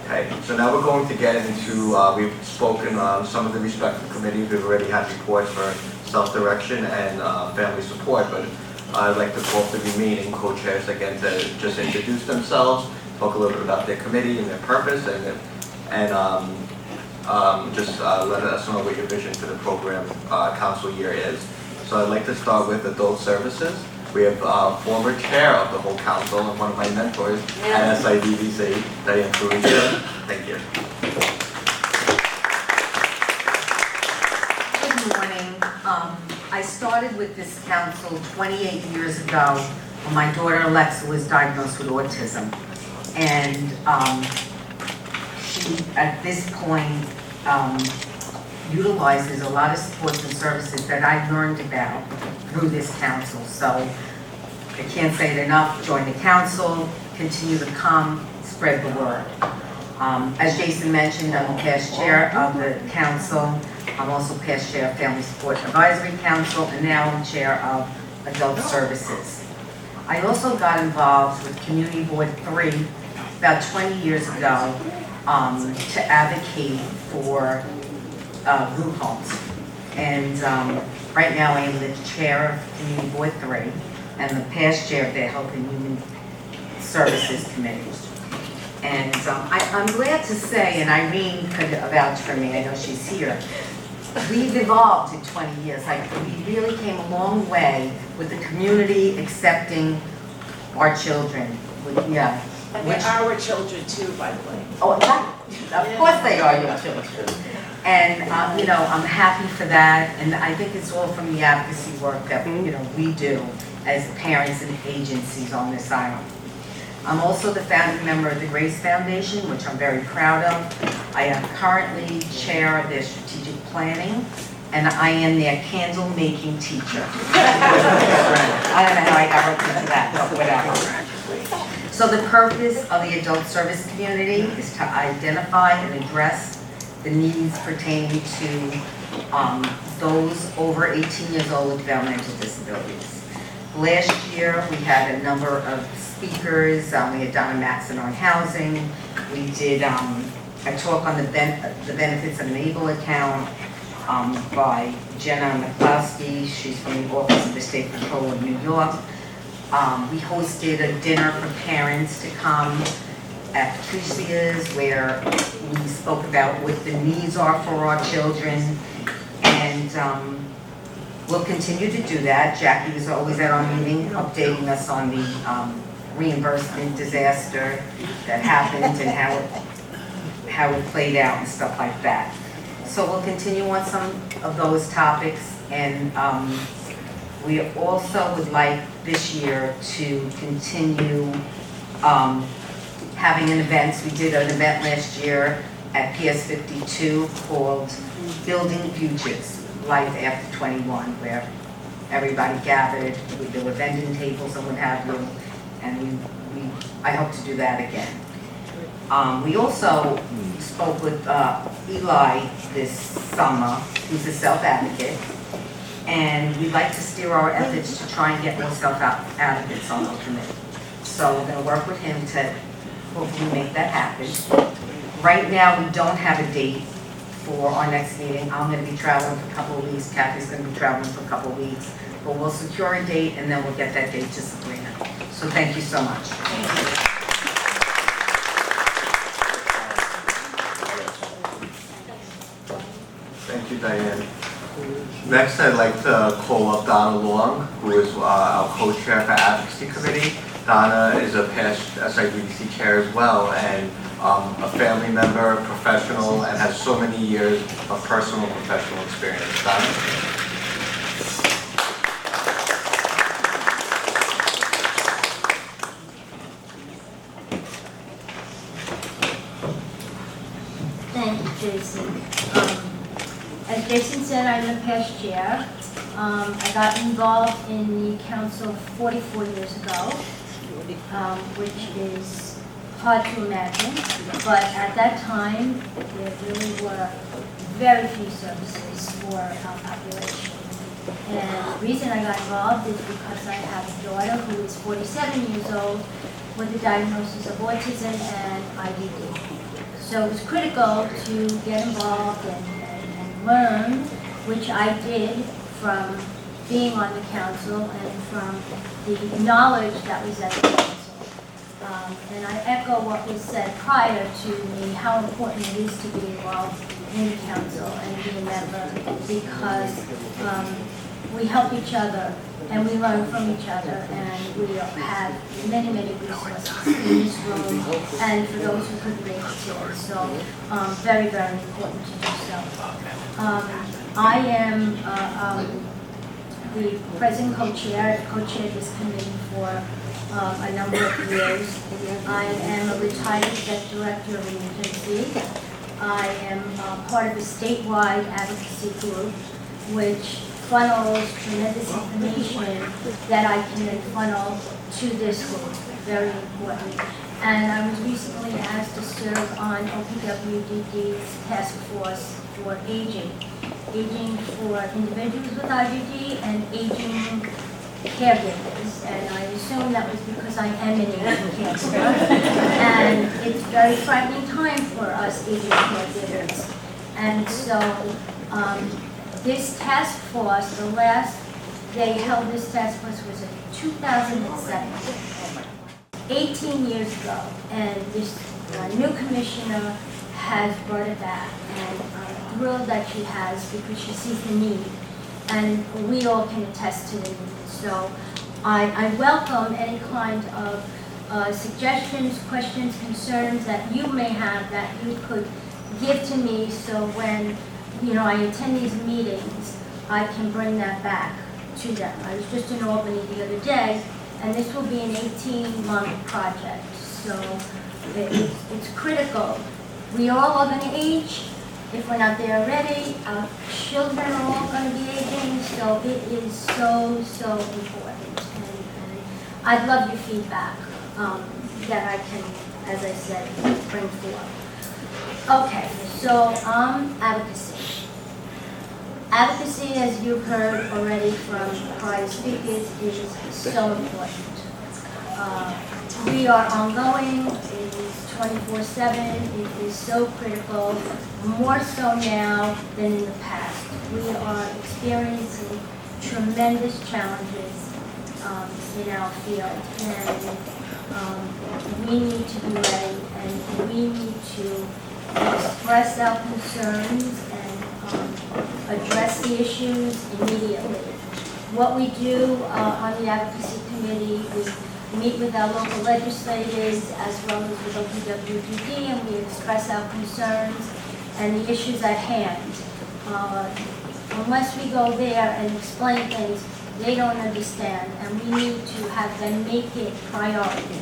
Okay, so now we're going to get into, we've spoken on some of the respective committees. We've already had reports for self-direction and family support, but I'd like to call for the remaining co-chairs again to just introduce themselves, talk a little bit about their committee and their purpose, and just let us know what your vision for the program council year is. So I'd like to start with Adult Services. We have former chair of the whole council and one of my mentors at SIDDC, Diane Caruso. Thank you. Good morning. I started with this council 28 years ago when my daughter Alexa was diagnosed with autism. And she, at this point, utilizes a lot of supports and services that I learned about through this council. So I can't say it enough. Join the council, continue to come, spread the word. As Jason mentioned, I'm a past chair of the council. I'm also past chair of Family Support Advisory Council, and now I'm chair of Adult Services. I also got involved with Community Board 3 about 20 years ago to advocate for group homes. And right now I am the chair of Community Board 3 and the past chair of the Health and Human Services Committee. And I'm glad to say, and Irene could vouch for me, I know she's here, we've evolved in 20 years. Like, we really came a long way with the community accepting our children. Yeah. And they are our children too, by the way. Oh, of course they are your children. And, you know, I'm happy for that. And I think it's all from the advocacy work that, you know, we do as parents and agencies on this island. I'm also the founding member of the Grace Foundation, which I'm very proud of. I am currently chair of their strategic planning, and I am their candle making teacher. I don't know how I got roped into that, but whatever. So the purpose of the adult service community is to identify and address the needs pertaining to those over 18 years old with developmental disabilities. Last year, we had a number of speakers. We had Donna Matson on housing. We did a talk on the benefits of an ABLE account by Jenna McCloskey. She's from the Office of the State Patrol of New York. We hosted a dinner for parents to come at Patricia's, where we spoke about what the needs are for our children. And we'll continue to do that. Jackie is always at our meeting updating us on the reimbursement disaster that happened and how it played out and stuff like that. So we'll continue on some of those topics, and we also would like this year to continue having an event. We did an event last year at PS 52 called Building Futures, Life After 21, where everybody gathered. There were vending tables and what have you, and I hope to do that again. We also spoke with Eli this summer, who's a self-advocate, and we'd like to steer our efforts to try and get more self-advocates on the committee. So we're going to work with him to hopefully make that happen. Right now, we don't have a date for our next meeting. I'm going to be traveling for a couple of weeks. Kathy's going to be traveling for a couple of weeks. But we'll secure a date, and then we'll get that date to Sabrina. So thank you so much. Thank you, Diane. Next, I'd like to call up Donna Long, who is our co-chair for Advocacy Committee. Donna is a past SIDDC chair as well, and a family member, professional, and has so many years of personal and professional experience. Donna? Thank you, Jason. As Jason said, I'm the past chair. I got involved in the council 44 years ago, which is hard to imagine, but at that time, there really were very few services for our population. And the reason I got involved is because I have a daughter who is 47 years old with a diagnosis of autism and IDD. So it was critical to get involved and learn, which I did from being on the council and from the knowledge that was at the council. And I echo what was said prior to me, how important it is to be involved in the council and be a member, because we help each other and we learn from each other, and we have many, many resources in this room and for those who could bring it to us. So very, very important to do so. I am the present co-chair, co-chaired this committee for a number of years. I am a retired exec director of an agency. I am part of a statewide advocacy group, which funnels tremendous information that I can then funnel to this group. Very important. And I was recently asked to serve on OPWDD's task force for aging. Aging for individuals with IDD and aging caregivers, and I assume that was because I am an aging caregiver. And it's a very frightening time for us aging caregivers. And so this task force, the last they held this task force was in 2007, 18 years ago, and this new commissioner has brought it back, and I'm thrilled that she has because she sees the need, and we all can attest to the need. So I welcome any kind of suggestions, questions, concerns that you may have that you could give to me, so when I attend these meetings, I can bring that back to them. I was just in Albany the other day, and this will be an 18-month project, so it's critical. We all are going to age. If we're not there already, our children are all going to be aging, so it is so, so important. And I'd love your feedback that I can, as I said, bring forth. Okay, so advocacy. Advocacy, as you've heard already from prior speakers, is so important. We are ongoing, it is 24/7, it is so critical, more so now than in the past. We are experiencing tremendous challenges in our field, and we need to be ready, and we need to express our concerns and address the issues immediately. What we do on the advocacy committee, we meet with our local legislators as well as with OPWDD, and we express our concerns and the issues at hand. Unless we go there and explain things, they don't understand, and we need to have them make it priority.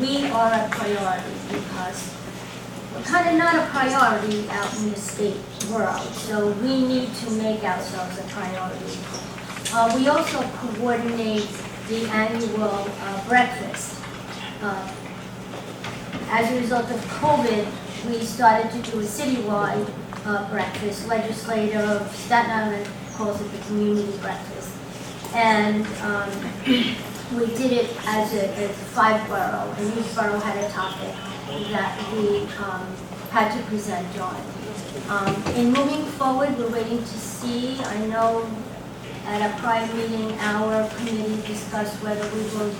We are a priority because we're kind of not a priority out in the state world, so we need to make ourselves a priority. We also coordinate the annual breakfast. As a result of COVID, we started to do a citywide breakfast. Legislator of Staten Island calls it the community breakfast. And we did it as a 5-borough, and each borough had a topic that we had to present on. In moving forward, we're waiting to see. I know at a prior meeting, our committee discussed whether we will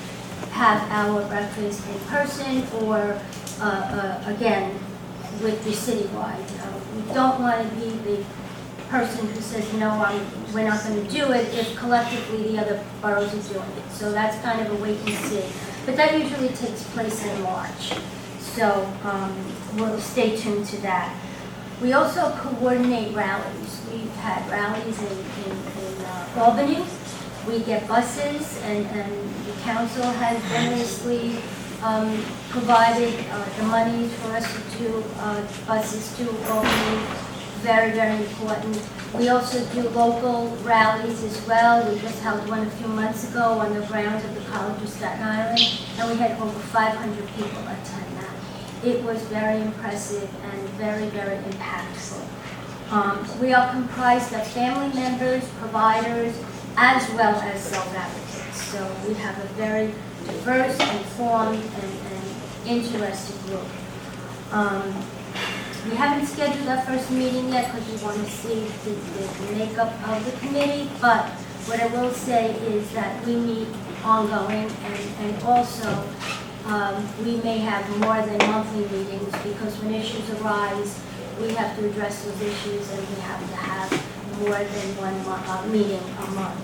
have our breakfast in person or, again, with the citywide. We don't want to be the person who says, no, we're not going to do it if collectively the other boroughs are doing it. So that's kind of a wait and see. But that usually takes place in March. So we'll stay tuned to that. We also coordinate rallies. We've had rallies in Albany. We get buses, and the council has generously provided the money for us to do buses to Albany. Very, very important. We also do local rallies as well. We just held one a few months ago on the grounds of the College of Staten Island, and we had over 500 people attend that. It was very impressive and very, very impactful. We are comprised of family members, providers, as well as self-advocates. So we have a very diverse, informed, and interested group. We haven't scheduled our first meeting yet because we want to see the makeup of the committee, but what I will say is that we meet ongoing, and also we may have more than monthly meetings because when issues arise, we have to address those issues, and we have to have more than one meeting a month,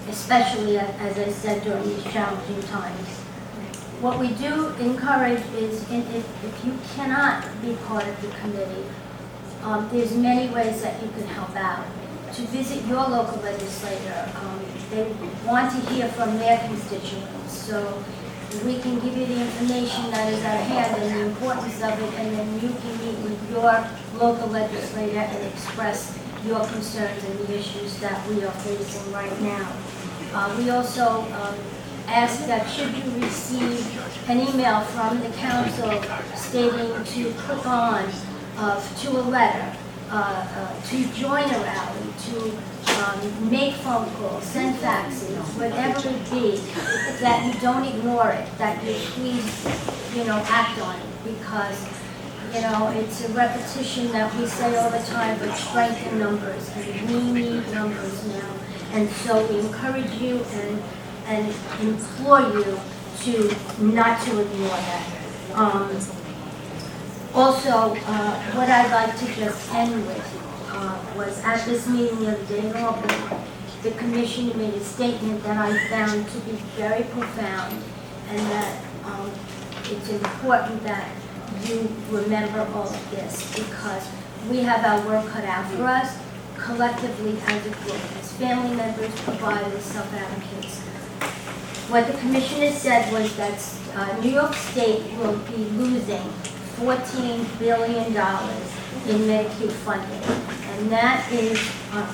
especially, as I said, during these challenging times. What we do encourage is, if you cannot be part of the committee, there's many ways that you can help out. To visit your local legislator, they want to hear from their constituents, so we can give you the information that is at hand and the importance of it, and then you can meet with your local legislator and express your concerns and the issues that we are facing right now. We also ask that should you receive an email from the council stating to click on to a letter, to join a rally, to make phone calls, send faxes, whatever it be, that you don't ignore it, that you please, act on it, because, it's a repetition that we say all the time, but strength in numbers, and we need numbers now. And so we encourage you and implore you to not to ignore that. Also, what I'd like to just end with was at this meeting the other day in Albany, the commission made a statement that I found to be very profound, and that it's important that you remember all of this, because we have our work cut out for us, collectively as a group, as family members, providers, self-advocates. What the commissioner said was that New York State will be losing $14 billion in Medicaid funding, and that is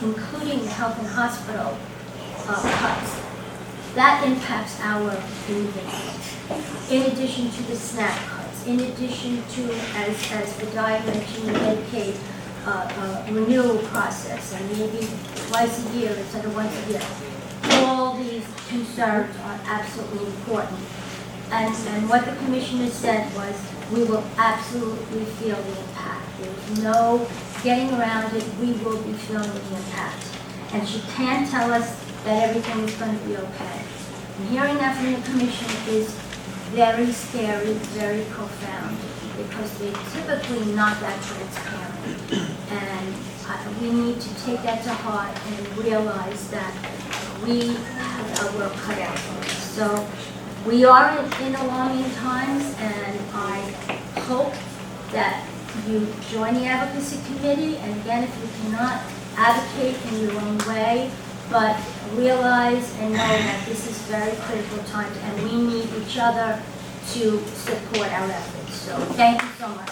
including the health and hospital cuts. That impacts our individuals, in addition to the SNAP cuts, in addition to, as Vidya mentioned, the Medicaid renewal process, and maybe twice a year instead of once a year. All these concerns are absolutely important. And what the commissioner said was, we will absolutely feel the impact. There's no getting around it, we will be feeling the impact. And she can tell us that everything is going to be okay. And hearing that from the commission is very scary, very profound, because they're typically not that transparent. And we need to take that to heart and realize that we have our work cut out for us. So we are in alarming times, and I hope that you join the advocacy committee. And again, if you cannot advocate in your own way, but realize and know that this is very critical times, and we need each other to support our efforts. So thank you so much.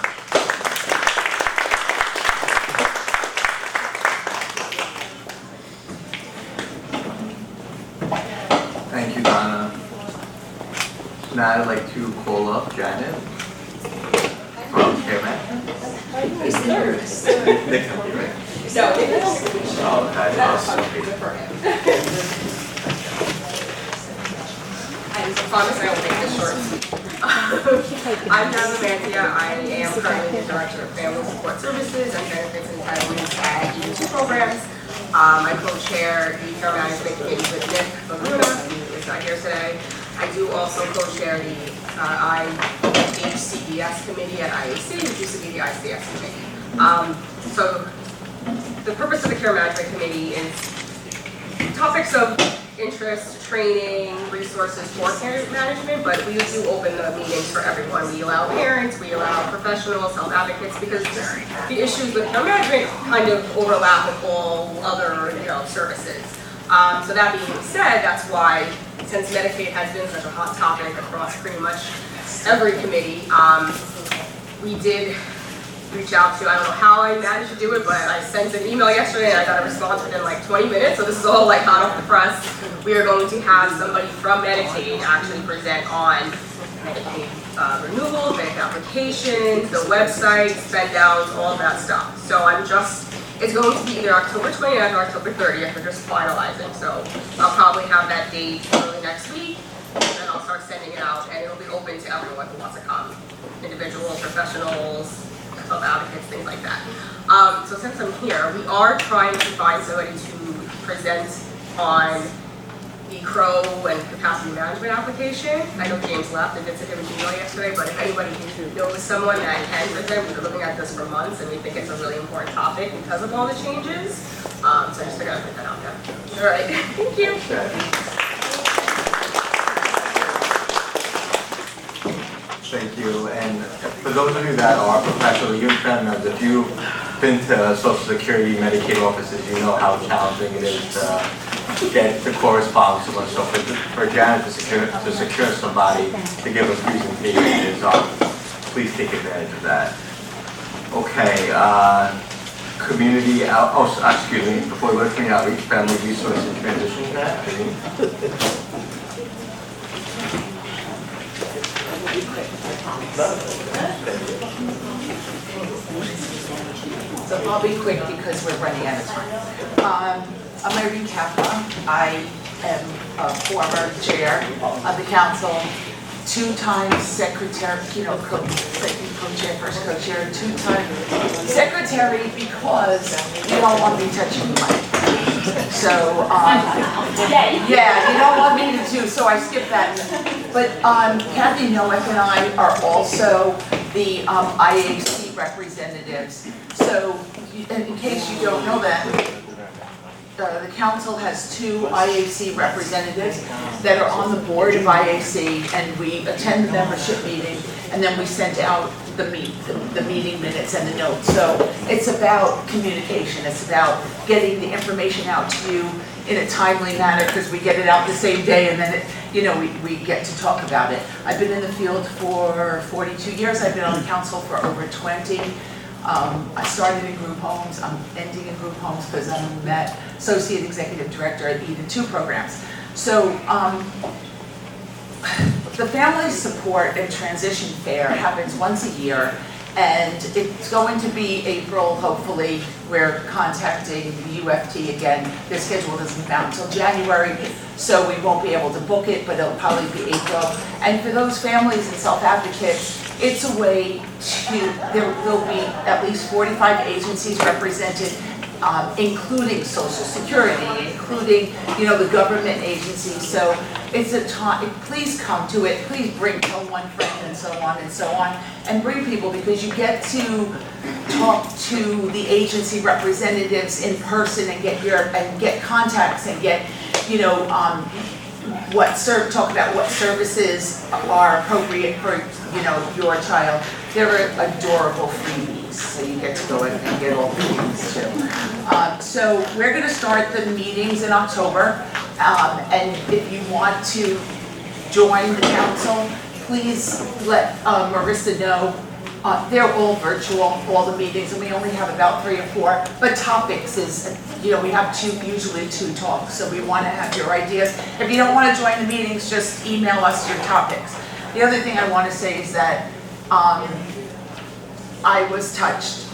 Thank you, Donna. Now I'd like to call up Janet from CareMed. He's third. Nick company, right? No, Oh, okay. I promise I will make this short. I'm Donna Mantia. I am currently the Director of Family Support Services and Benefits and Entitlements at ED2 programs. I co-chair the Care Management Committee with Nick Laguna, who is not here today. I do also co-chair the HCDS committee at IAC, which used to be the ICS committee. So the purpose of the Care Management Committee is topics of interest, training, resources for care management, but we do open the meetings for everyone. We allow parents, we allow professionals, health advocates, because the issues with care management kind of overlap with all other services. So that being said, that's why, since Medicaid has been such a hot topic across pretty much every committee, we did reach out to, I don't know how I managed to do it, but I sent an email yesterday and I got a response within like 20 minutes, so this is all like hot off the press. We are going to have somebody from Medicaid actually present on Medicaid renewals, Medicaid applications, the website, spend downs, all of that stuff. So it's going to be either October 29th or October 30th, we're just finalizing. So I'll probably have that date early next week, and then I'll start sending it out, and it'll be open to everyone who wants to come. Individuals, professionals, health advocates, things like that. So since I'm here, we are trying to find somebody to present on the CRO and capacity management application. I know James left and did send him an email yesterday, but if anybody knows someone that can present, we've been looking at this for months and we think it's a really important topic because of all the changes. So I just figured I'd put that out there. All right, thank you. Thank you. And for those of you that are professional youth members, if you've been to Social Security, Medicaid offices, you know how challenging it is to get the correspondence to us. So for Janet to secure somebody to give us presentations, please take advantage of that. Okay. Community excuse me, before we go to community outreach, family resource and transition grant, So I'll be quick because we're running out of time. I'm Irene Kappa. I am a former chair of the council, two-time secretary, second co-chair, first co-chair, two-time secretary because you don't want me touching the mic. So, yeah, you don't want me to do, so I skipped that. But Kathy Noack and I are also the IAC representatives. So, in case you don't know that, the council has two IAC representatives that are on the board of IAC, and we attend the membership meeting, and then we send out the meeting minutes and the notes. So it's about communication. It's about getting the information out to you in a timely manner, because we get it out the same day, and then we get to talk about it. I've been in the field for 42 years. I've been on the council for over 20. I started in group homes. I'm ending in group homes because I'm that Associate Executive Director at Eden 2 programs. So the Family Support and Transition Fair happens once a year, and it's going to be April, hopefully. We're contacting the UFT again. Their schedule doesn't come out until January, so we won't be able to book it, but it'll probably be April. And for those families and self-advocates, it's a way to, there'll be at least 45 agencies represented, including Social Security, including, the government agencies. So it's a time, please come to it, please tell one friend, and so on, and bring people, because you get to talk to the agency representatives in person and get contacts and get, talk about what services are appropriate for, your child. They're adorable freebies, so you get to go in and get all the things too. So we're going to start the meetings in October, and if you want to join the council, please let Marissa know. They're all virtual, all the meetings, and we only have about 3 or 4, but topics is, we have usually two talks, so we want to have your ideas. If you don't want to join the meetings, just email us your topics. The other thing I want to say is that I was touched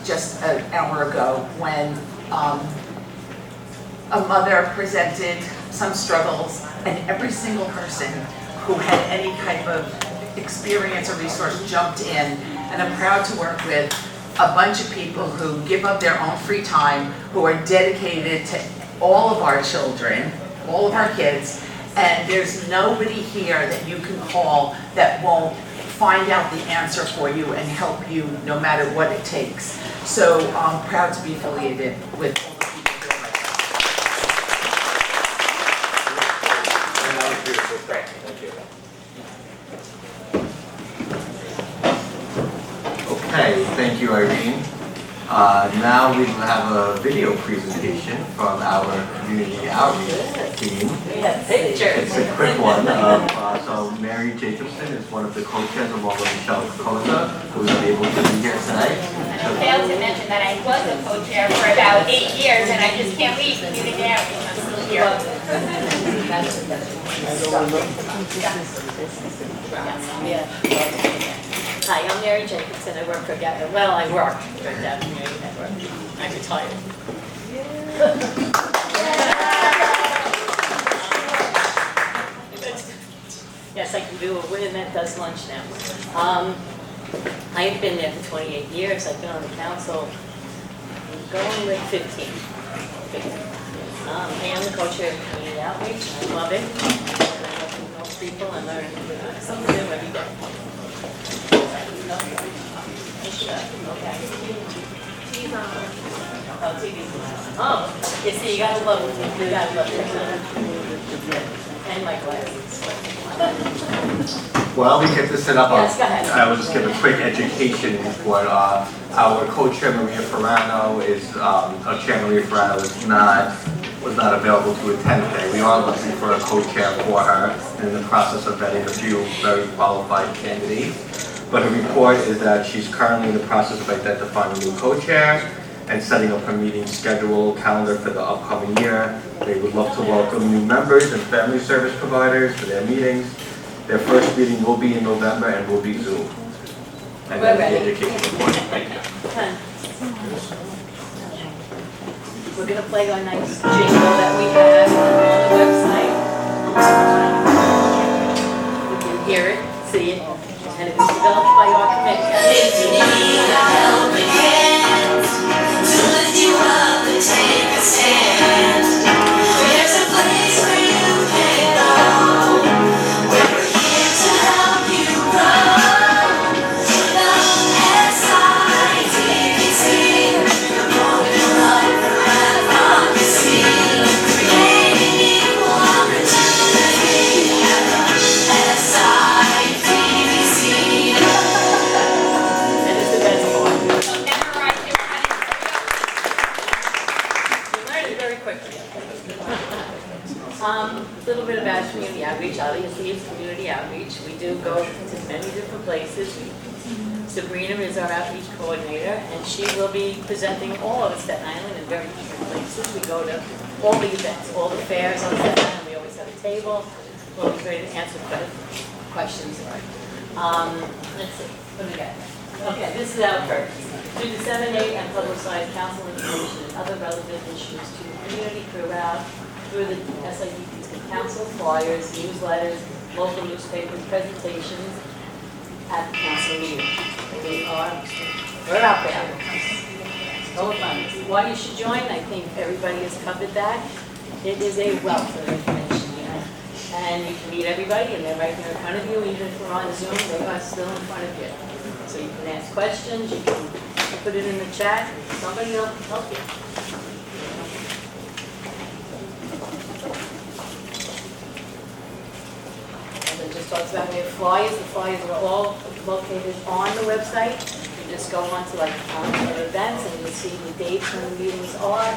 just an hour ago when a mother presented some struggles, and every single person who had any type of experience or resource jumped in, and I'm proud to work with a bunch of people who give up their own free time, who are dedicated to all of our children, all of our kids, and there's nobody here that you can call that won't find out the answer for you and help you no matter what it takes. So I'm proud to be affiliated with all the people doing my job. Okay, thank you, Irene. Now we have a video presentation from our community outreach team. We have pictures. It's a quick one. So Mary Jacobson is one of the co-chairs along with Michelle Koza, who is able to be here tonight. And I failed to mention that I was a co-chair for about 8 years, and I just can't leave community outreach. I'm still here. Hi, I'm Mary Jacobson. I work for Bialer. Well, I worked for Dev Community Network. I'm retired. Yes, I can do a win that does lunch now. I've been there for 28 years. I've been on the council going with 15. I am the co-chair of community outreach. I love it. And I love to know people and learn something new every day. Okay. Oh, TV's on. Oh, you see, you gotta love it. You gotta love it. And my glasses. While we get this set up, Yes, go ahead. I will just give a quick education report. Our co-chair Maria Ferrano is, Chair Maria Ferrano was not available to attend today. We are looking for a co-chair for her and in the process of vetting a few very qualified candidates. But her report is that she's currently in the process of identifying a new co-chair and setting up her meeting schedule calendar for the upcoming year. They would love to welcome new members and family service providers for their meetings. Their first meeting will be in November and will be Zoom. And We're then ready. indicate the point. Thank you. We're gonna play our nice jingle that we have on the website. You can hear it, see it, and it was developed by our A little bit about community outreach. Obviously, it's community outreach. We do go to many different places. Sabrina is our outreach coordinator, and she will be presenting all over Staten Island in very different places. We go to all the events, all the fairs on Staten Island. We always have a table. We'll be ready to answer questions. Let's see. What do we got? Okay, this is our purpose. To disseminate and publicize council information and other relevant issues to the community throughout through the SIDDC council, flyers, newsletters, local newspapers, presentations at the council meeting. We're out there. So fun. Why you should join, I think everybody has covered that. It is a wealth of information here. And you can meet everybody, and they're right here in front of you. Even if we're on Zoom, they are still in front of you. So you can ask questions, you can put it in the chat, somebody will help you. And it just talks about we have flyers. The flyers are all located on the website. You just go on to like other events and you'll see the dates when the meetings are.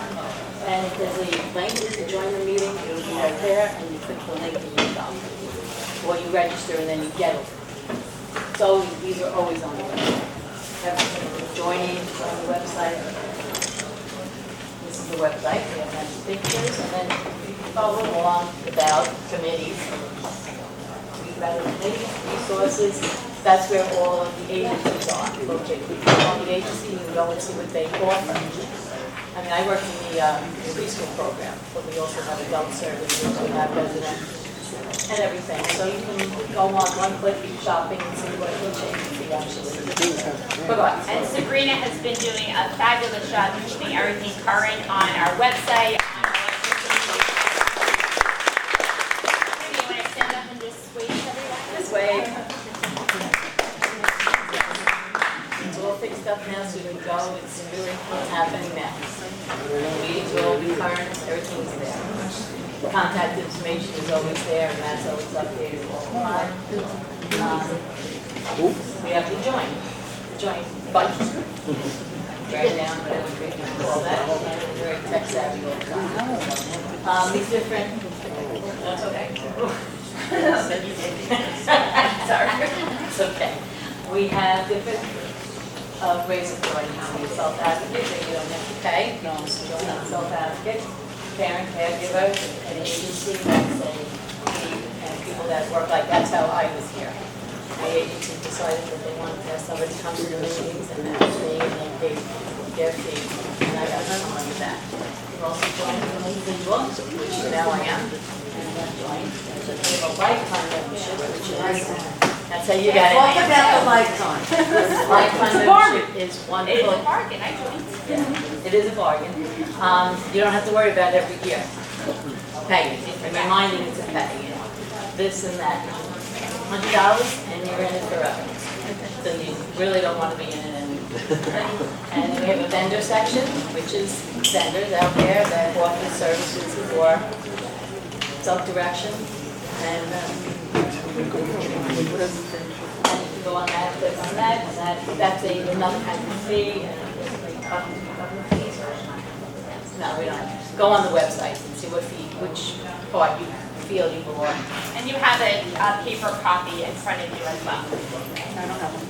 And if there's a link to join the meeting, it'll be right there, and you click the link and you go. Or you register and then you get it. So these are always on the website. Joining on the website. This is the website. We have nice pictures, and then you can follow along about committees. We've got resources. That's where all of the agencies are located. You can call the agency and go and see what they offer. I mean, I work in the preschool program, but we also have adult services. We have residential and everything. So you can go on one-click shopping and see what agency actually provides. And Sabrina has been doing a fabulous job keeping everything current on our website. Do you want to stand up and just wave to everyone? This way. It's all fixed up now, so you can go. It's really happening now. Meetings will all be current. Everything's there. Contact information is always there, and that's always updated all the time. We have to join button. Write down whatever we can call that, and we're tech savvy all the time. These different, that's okay. Sorry, it's okay. We have different ways of joining. You self-advocate, so you don't have to pay. You can also join on self-advocate. Parent, caregiver, an agency that's and people that work like, that's how I was here. My agency decided that they wanted to have somebody come to the meetings and that's me, and they paid their fee, and I got someone with that. You also joined as an individual, which now I am, and I'm joined. So they have a lifetime membership, which is, that's how you got it. Talk about the lifetime. Lifetime membership is wonderful. It's a bargain, I joined. Yeah, it is a bargain. You don't have to worry about it every year. Paying, and reminding you to pay, you know, this and that. $100 and you're in it forever. So you really don't want to be in it anymore. And we have a vendor section, which is vendors out there that offer services for self-direction. And you can go on that, click on that, and that's another kind of fee. And fees or no, we don't. Go on the website and see which part you feel you belong. And you have a paper copy in front of you as well. I don't have one.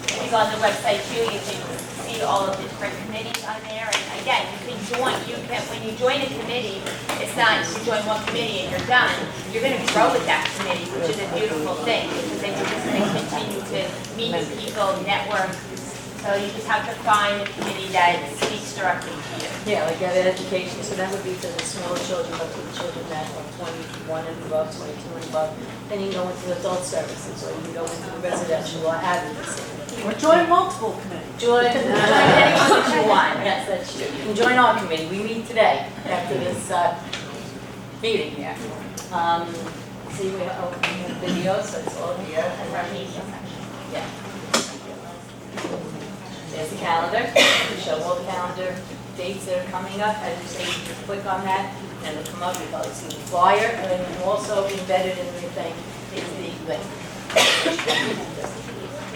If you go on the website too, you can see all of the different committees on there. And again, when you join a committee, it's not you join one committee and you're done. You're going to grow with that committee, which is a beautiful thing, because then you're just going to continue to meet new people, network. So you just have to find a committee that speaks directly to you. Yeah, like that education, so that would be for the smaller children, but for the children that are 21 and above, 22 and above. Then you can go into adult services, or you can go into the residential or advocacy. Or join multiple committees. Join anyone that you want, yes, that's true. You can join our committee, we meet today after this meeting here. See, we have video, so it's all here. Yeah. There's the calendar, we show all the calendar dates that are coming up. As you say, you click on that, and it'll come up, you'll probably see the flyer, and then also embedded in the thing is the link.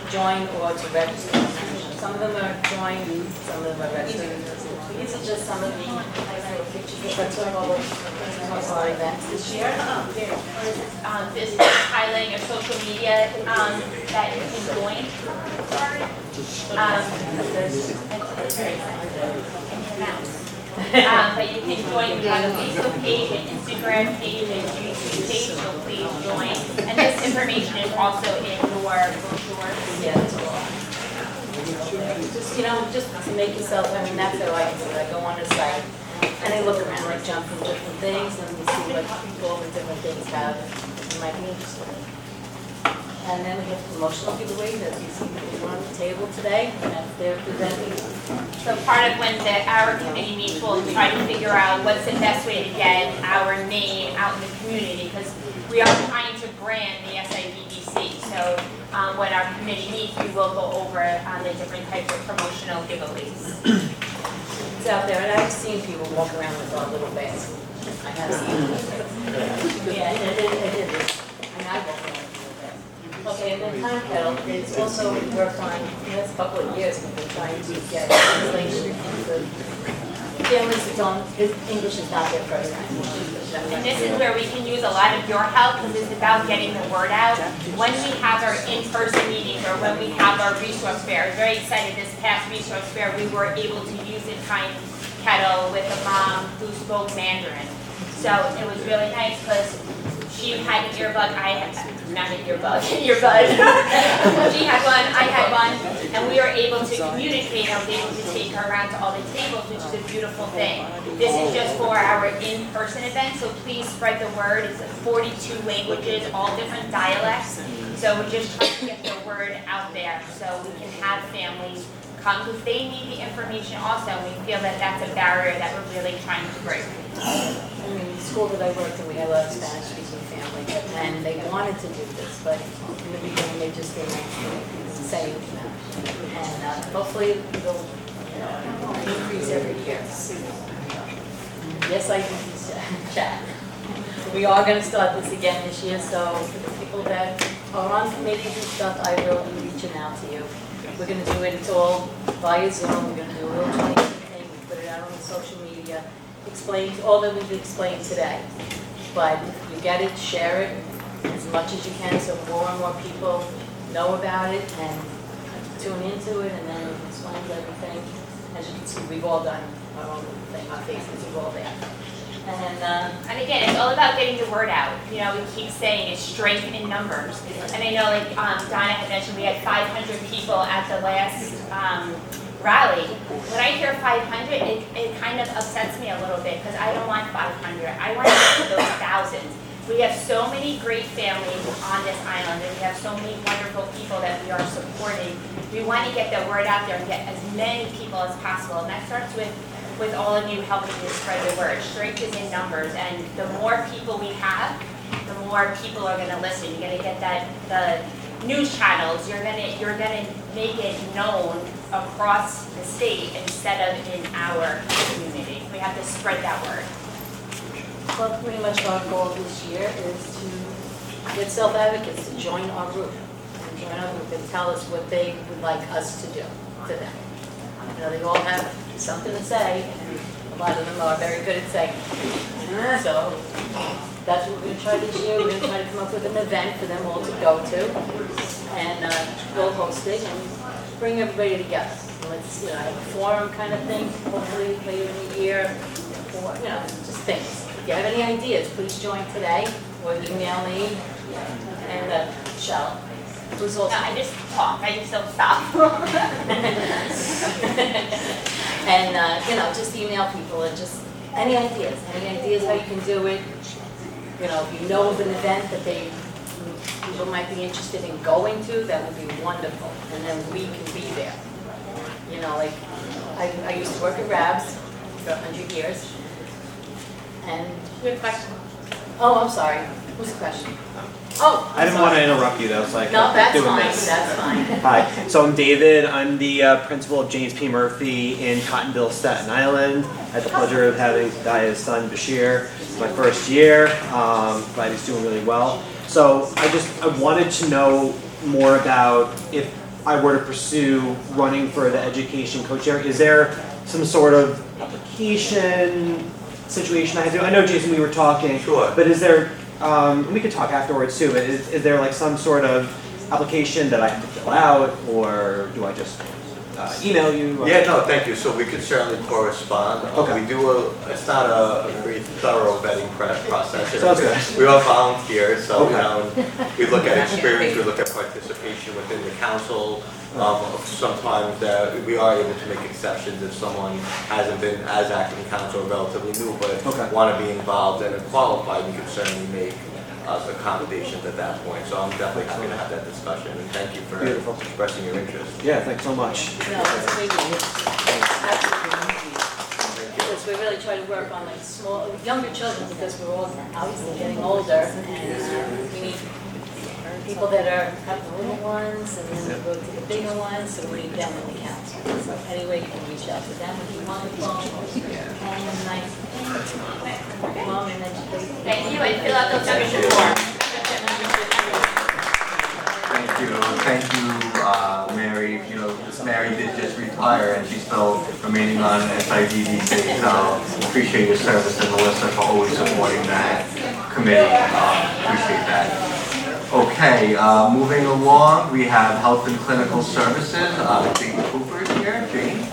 Join or to register. Some of them are join, some of them are registered. These are just some of the nice little pictures that are all of our events this year. This is highlighting a social media that you can join. But you can join, we have a Facebook page, an Instagram page, and YouTube page, so please join. And this information is also in your brochure. Yeah, that's all. Just to make yourself, that's how I do it. I go on the site and I look around, I jump from different things and we see what all the different things have that might be interesting. And then we have promotional giveaways that you see people on the table today, and they're presenting. So part of when our committee meets, we'll try to figure out what's the best way to get our name out in the community, because we are trying to brand the SIDDC. So when our committee meets, we will go over the different types of promotional giveaways. It's out there, and I've seen people walk around with our little bags. I have seen them. Yeah, it is. I walk around. Okay, and then time kettle, it's also worked on, in the last couple of years, we've been trying to get translation into families that don't, English is not their first language. And this is where we can use a lot of your help, because it's about getting the word out. When we have our in-person meetings, or when we have our resource fair, I was very excited this past resource fair, we were able to use a time kettle with a mom who spoke Mandarin. So it was really nice, because she had an earbud, I had, not an earbud, earbud. She had one, I had one, and we were able to communicate. I was able to take her around to all the tables, which is a beautiful thing. This is just for our in-person event, so please spread the word. It's 42 languages, all different dialects. So we're just trying to get the word out there so we can have families come, because they need the information also. We feel that that's a barrier that we're really trying to break. I mean, the school that I worked in, we had a lot of Spanish-speaking families, and they wanted to do this, but in the beginning, they just didn't say it. And hopefully, it'll increase every year. Yes, I do chat. We are going to start this again this year, so for the people that are on committees and stuff, I will be reaching out to you. We're going to do it, it's all via Zoom, we're going to do a little 20-minute thing, we put it out on the social media. Explain all that we've explained today. But if you get it, share it as much as you can so more and more people know about it and tune into it, and then it explains everything. As you can see, we've all done our own thing, our faces are all there. And again, it's all about getting the word out. You know, we keep saying it's strength in numbers. And I know, like Donna had mentioned, we had 500 people at the last rally. When I hear 500, it kind of upsets me a little bit, because I don't want 500. I want to get to those thousands. We have so many great families on this island, and we have so many wonderful people that we are supporting. We want to get the word out there and get as many people as possible, and that starts with all of you helping to spread the word. Strength is in numbers, and the more people we have, the more people are going to listen. You're going to get the news channels. You're going to make it known across the state instead of in our community. We have to spread that word. Well, pretty much our goal this year is to get self-advocates to join our group. And join our group and tell us what they would like us to do to them. You know, they all have something to say, and a lot of them are very good at saying. So that's what we're going to try this year. We're going to try to come up with an event for them all to go to, and we'll host it and bring everybody together. And let's you know, have a forum kind of thing, hopefully later in the year, or, you know, just things. If you have any ideas, please join today, or email me, and Michelle, who's also. No, I just talk, I just don't stop. And, you know, just email people and just, any ideas how you can do it. You know, if you know of an event that people might be interested in going to, that would be wonderful, and then we can be there. You know, like, I used to work at Rabs for 100 years, and. Good question. Oh, I'm sorry, what's the question? Oh, I didn't want to interrupt you, that was like, no, that's doing fine, this. that's fine. Hi, so I'm David. I'm the principal of James P. Murphy in Cottonville, Staten Island. I had the pleasure of having Daya's son, Bashir. It's my first year. Glad he's doing really well. So I wanted to know more about if I were to pursue running for the education co-chair. Is there some sort of application situation I have to do? I know, Jason, we were talking. Sure. But is there, we could talk afterwards too, but is there like some sort of application that I have to fill out, or do I just email you? Yeah, no, thank you. So we could certainly correspond. Okay. We do it's not a very thorough vetting process. Sounds good. We are volunteers, so Okay. you know, we look at experience, we look at participation within the council. Sometimes we are able to make exceptions if someone hasn't been as active in council or relatively new, but want to be involved and are qualified. We can certainly make accommodations at that point. So I'm definitely happy to have that discussion, and thank you for expressing your interest. Yeah, thanks so much. No, it's a big deal. Absolutely. Because we really try to work on like younger children, because we're all obviously getting older, and we need people that have the little ones, and then we go to the bigger ones, so we need them in the council. So anyway, you can reach out to them if you want to phone, and nice. Mom and education. Thank you, and fill out those membership forms. Thank you, Mary. You know, Mary did just retire, and she's still remaining on SIDDC, so appreciate your service, and Melissa for always supporting that committee. Appreciate that. Okay, moving along, we have Health and Clinical Services. Jane Cooper is here. Jane?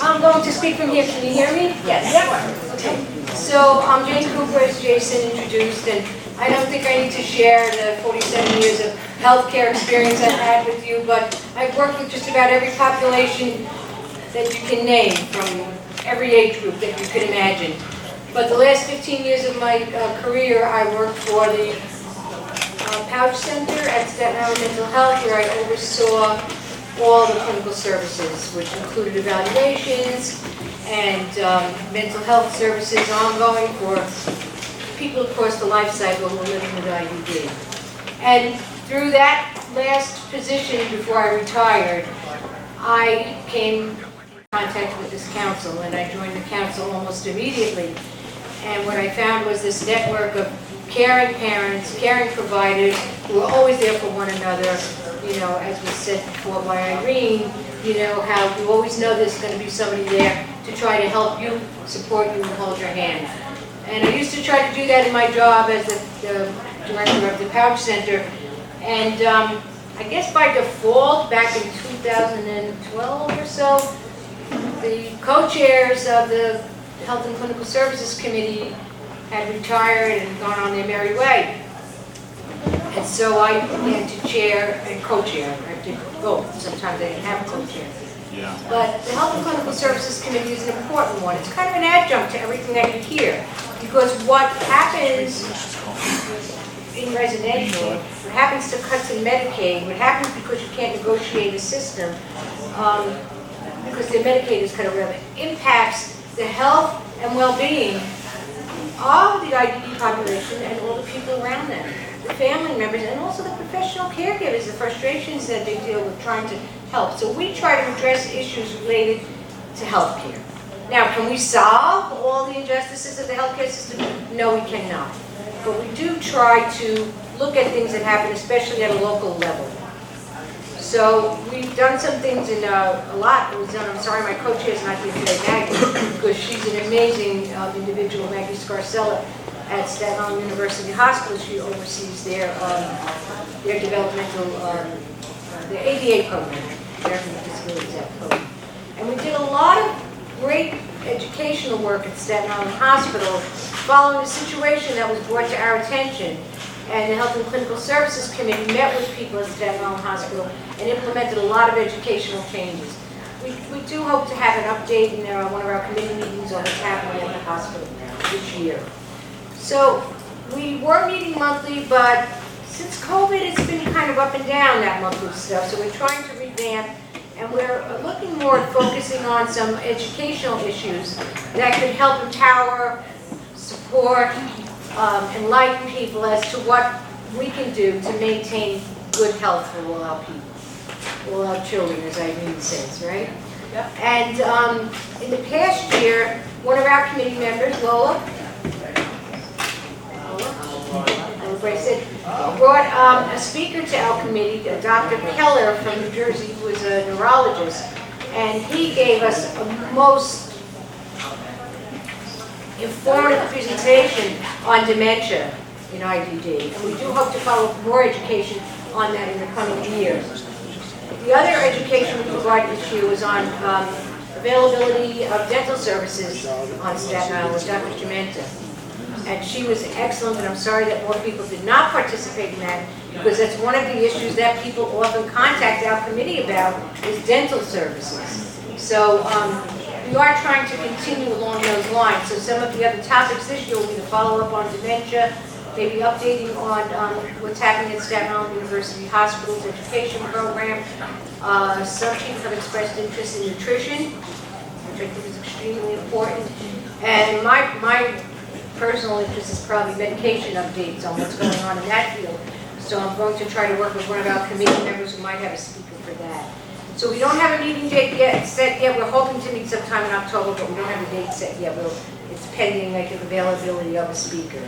I'm going to speak from here. Can you hear me? Yes. Okay. So I'm Jane Cooper, as Jason introduced, and I don't think I need to share the 47 years of healthcare experience I've had with you, but I've worked with just about every population that you can name, from every age group that you could imagine. But the last 15 years of my career, I worked for the Pouch Center at Staten Island Mental Health, where I oversaw all the clinical services, which included evaluations and mental health services ongoing for people across the life cycle who are living with IDD. And through that last position before I retired, I came in contact with this council, and I joined the council almost immediately. And what I found was this network of caring parents, caring providers who are always there for one another. You know, as was said before by Irene, you know, how you always know there's going to be somebody there to try to help you, support you, and hold your hand. And I used to try to do that in my job as the director of the Pouch Center. And I guess by default, back in 2012 or so, the co-chairs of the Health and Clinical Services Committee had retired and gone on their merry way. And so I began to chair and co-chair. I did both. Sometimes I didn't have a co-chair. Yeah. But the Health and Clinical Services Committee is an important one. It's kind of an adjunct to everything that you hear. Because what happens in residential, what happens to cuts in Medicaid, what happens because you can't negotiate a system, because the Medicaid is kind of relevant, impacts the health and well-being of the IDD population and all the people around them, the family members, and also the professional caregivers, the frustrations that they deal with trying to help. So we try to address issues related to healthcare. Now, can we solve all the injustices of the healthcare system? No, we cannot. But we do try to look at things that happen, especially at a local level. So we've done some things in a lot was done. I'm sorry, my co-chair is not here today, Maggie, because she's an amazing individual, Maggie Scarcella, at Staten Island University Hospital. She oversees their developmental, their ADA program, American with Disabilities Act program. And we did a lot of great educational work at Staten Island Hospital following a situation that was brought to our attention. And the Health and Clinical Services Committee met with people at Staten Island Hospital and implemented a lot of educational changes. We do hope to have an update in one of our committee meetings on what's happening at the hospital this year. So we were meeting monthly, but since COVID, it's been kind of up and down, that monthly stuff. So we're trying to revamp, and we're looking more at focusing on some educational issues that could help empower, support, enlighten people as to what we can do to maintain good health for all our people, all our children, as Irene says, right? Yep. And in the past year, one of our committee members, Lola, brought a speaker to our committee, Dr. Keller from New Jersey, who is a neurologist, and he gave us a most informative presentation on dementia in IDD, and we do hope to follow up more education on that in the coming years. The other education we provided this year was on availability of dental services on Staten Island with Dr. Jamenta. And she was excellent, and I'm sorry that more people did not participate in that, because that's one of the issues that people often contact our committee about, is dental services. So we are trying to continue along those lines. So some of the other topics this year will be the follow-up on dementia, maybe updating on what's happening at Staten Island University Hospital's education program. Some people have expressed interest in nutrition, which I think is extremely important. And my personal interest is probably medication updates on what's going on in that field. So I'm going to try to work with one of our committee members who might have a speaker for that. So we don't have a meeting date set yet. We're hoping to meet sometime in October, but we don't have a date set yet. It's pending like the availability of a speaker.